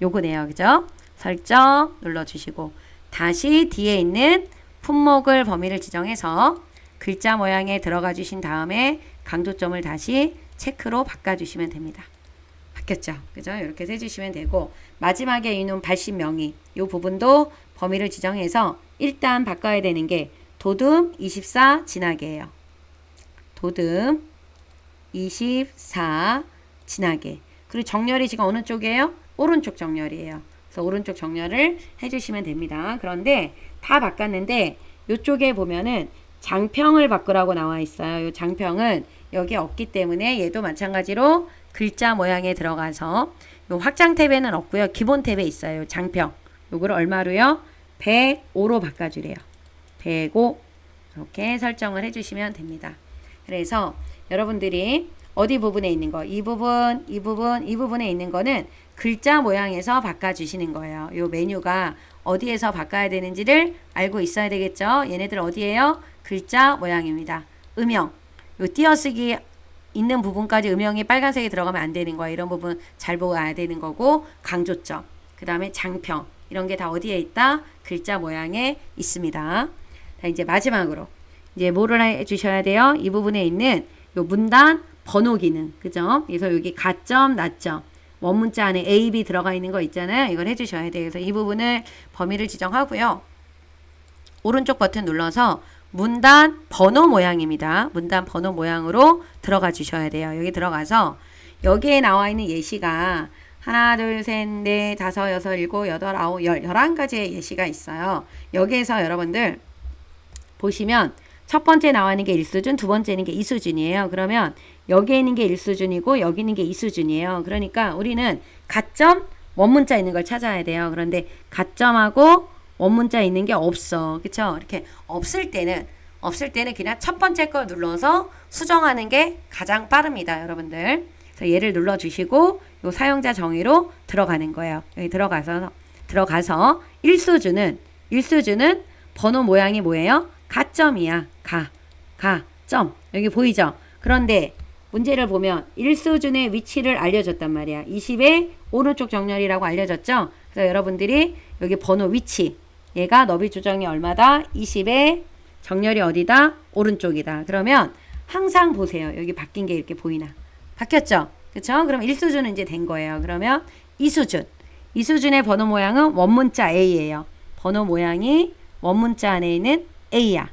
요거네요. 그죠? 설정 눌러주시고 다시 뒤에 있는 품목을 범위를 지정해서 글자 모양에 들어가 주신 다음에 강조점을 다시 체크로 바꿔주시면 됩니다. 바뀌었죠? 그죠? 이렇게 해주시면 되고, 마지막에 있는 발신명의 이 부분도 범위를 지정해서 일단 바꿔야 되는 게 도듬 24 진하게예요. 도듬 24 진하게. 그리고 정렬이 지금 어느 쪽이에요? 오른쪽 정렬이에요. 그래서 오른쪽 정렬을 해주시면 됩니다. 그런데 다 바꿨는데 이쪽에 보면은 장평을 바꾸라고 나와 있어요. 이 장평은 여기 없기 때문에 얘도 마찬가지로 글자 모양에 들어가서 요 확장 탭에는 없고요. 기본 탭에 있어요. 장평. 요거를 얼마로요? 105로 바꿔주래요. 105 이렇게 설정을 해주시면 됩니다. 그래서 여러분들이 어디 부분에 있는 거, 이 부분, 이 부분, 이 부분에 있는 거는 글자 모양에서 바꿔주시는 거예요. 요 메뉴가 어디에서 바꿔야 되는지를 알고 있어야 되겠죠. 얘네들 어디에요? 글자 모양입니다. 음영, 요 띄어쓰기 있는 부분까지 음영이 빨간색이 들어가면 안 되는 거예요. 이런 부분 잘 보아야 되는 거고, 강조점, 그 다음에 장평, 이런 게 다 어디에 있다? 글자 모양에 있습니다. 자, 이제 마지막으로 이제 뭐를 해주셔야 돼요? 이 부분에 있는 요 문단 번호 기능, 그죠? 그래서 여기 가점, 나점, 원문자 안에 A, B 들어가 있는 거 있잖아요. 이걸 해주셔야 돼요. 그래서 이 부분을 범위를 지정하고요. 오른쪽 버튼 눌러서 문단 번호 모양입니다. 문단 번호 모양으로 들어가 주셔야 돼요. 여기 들어가서 여기에 나와 있는 예시가 하나, 둘, 셋, 넷, 다섯, 여섯, 일곱, 여덟, 아홉, 11가지의 예시가 있어요. 여기에서 여러분들 보시면 첫 번째 나와 있는 게 1수준, 두 번째는 게 2수준이에요. 그러면 여기에 있는 게 1수준이고 여기 있는 게 2수준이에요. 그러니까 우리는 가점, 원문자 있는 걸 찾아야 돼요. 그런데 가점하고 원문자 있는 게 없어. 그쵸? 이렇게 없을 때는 그냥 첫 번째 걸 눌러서 수정하는 게 가장 빠릅니다. 여러분들. 그래서 얘를 눌러주시고 요 사용자 정의로 들어가는 거예요. 여기 들어가서 1수준은 번호 모양이 뭐예요? 가점이야. 점. 여기 보이죠? 그런데 문제를 보면 1수준의 위치를 알려줬단 말이야. 20의 오른쪽 정렬이라고 알려졌죠? 그래서 여러분들이 여기 번호 위치, 얘가 너비 조정이 얼마다? 20의 정렬이 어디다? 오른쪽이다. 그러면 항상 보세요. 여기 바뀐 게 이렇게 보이나? 바뀌었죠? 그쵸? 그럼 1수준은 이제 된 거예요. 그러면 2수준의 번호 모양은 원문자 A예요. 번호 모양이 원문자 안에 있는 A야.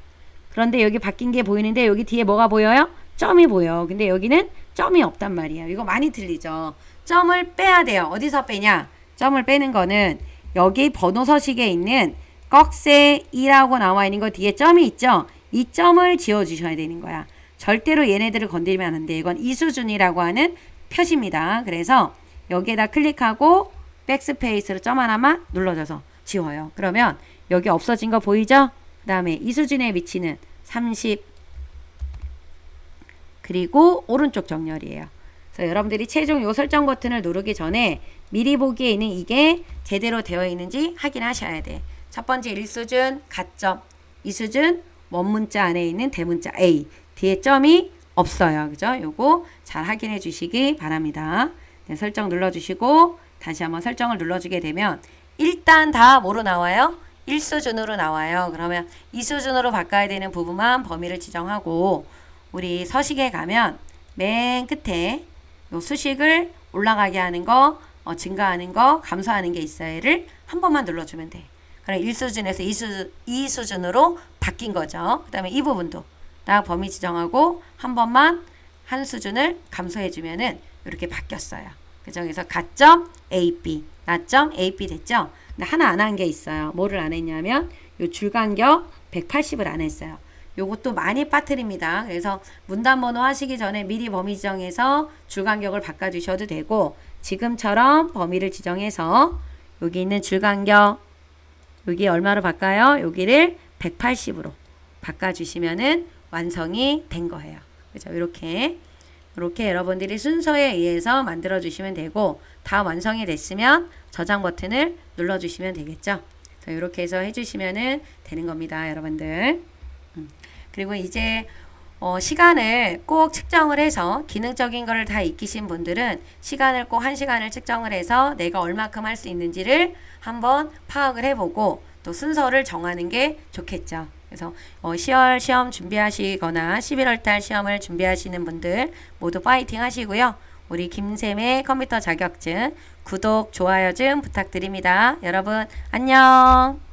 그런데 여기 바뀐 게 보이는데 여기 뒤에 뭐가 보여요? 점이 보여. 근데 여기는 점이 없단 말이에요. 이거 많이 틀리죠? 점을 빼야 돼요. 어디서 빼냐? 점을 빼는 거는 여기 번호 서식에 있는 꺽쇠 2라고 나와 있는 거 뒤에 점이 있죠? 이 점을 지워주셔야 되는 거야. 절대로 얘네들을 건드리면 안 돼. 이건 2수준이라고 하는 표시입니다. 그래서 여기에다 클릭하고 백스페이스로 점 하나만 눌러줘서 지워요. 그러면 여기 없어진 거 보이죠? 그 다음에 2수준의 위치는 30, 그리고 오른쪽 정렬이에요. 그래서 여러분들이 최종 요 설정 버튼을 누르기 전에 미리 보기에 있는 이게 제대로 되어 있는지 확인하셔야 돼. 첫 번째 1수준 가점, 2수준 원문자 안에 있는 대문자 A, 뒤에 점이 없어요. 그죠? 요거 잘 확인해 주시기 바랍니다. 네, 설정 눌러주시고 다시 한번 설정을 눌러주게 되면 일단 다 뭐로 나와요? 1수준으로 나와요. 그러면 2수준으로 바꿔야 되는 부분만 범위를 지정하고 우리 서식에 가면 맨 끝에 요 수식을 올라가게 하는 거, 증가하는 거, 감소하는 게 있어요. 얘를 한 번만 눌러주면 돼. 그럼 1수준에서 2수준으로 바뀐 거죠. 그 다음에 이 부분도 딱 범위 지정하고 한 번만 한 수준을 감소해 주면은 이렇게 바뀌었어요. 그죠? 그래서 가점 AP, 나점 AP 됐죠? 근데 하나 안 한 게 있어요. 뭐를 안 했냐면 요 줄간격 180을 안 했어요. 요것도 많이 빠뜨립니다. 그래서 문단번호 하시기 전에 미리 범위 지정해서 줄간격을 바꿔주셔도 되고 지금처럼 범위를 지정해서 여기 있는 줄간격 여기 얼마로 바꿔요? 여기를 180으로 바꿔주시면은 완성이 된 거예요. 그죠? 이렇게 여러분들이 순서에 의해서 만들어 주시면 되고 다 완성이 됐으면 저장 버튼을 눌러 주시면 되겠죠. 이렇게 해서 해주시면은 되는 겁니다, 여러분들. 그리고 이제 시간을 꼭 측정을 해서 기능적인 거를 다 익히신 분들은 시간을 꼭 1시간을 측정을 해서 내가 얼마큼 할 수 있는지를 한번 파악을 해보고 또 순서를 정하는 게 좋겠죠. 그래서 10월 시험 준비하시거나 11월달 시험을 준비하시는 분들 모두 파이팅 하시고요. 우리 김쌤의 컴퓨터 자격증 구독, 좋아요 좀 부탁드립니다. 여러분 안녕.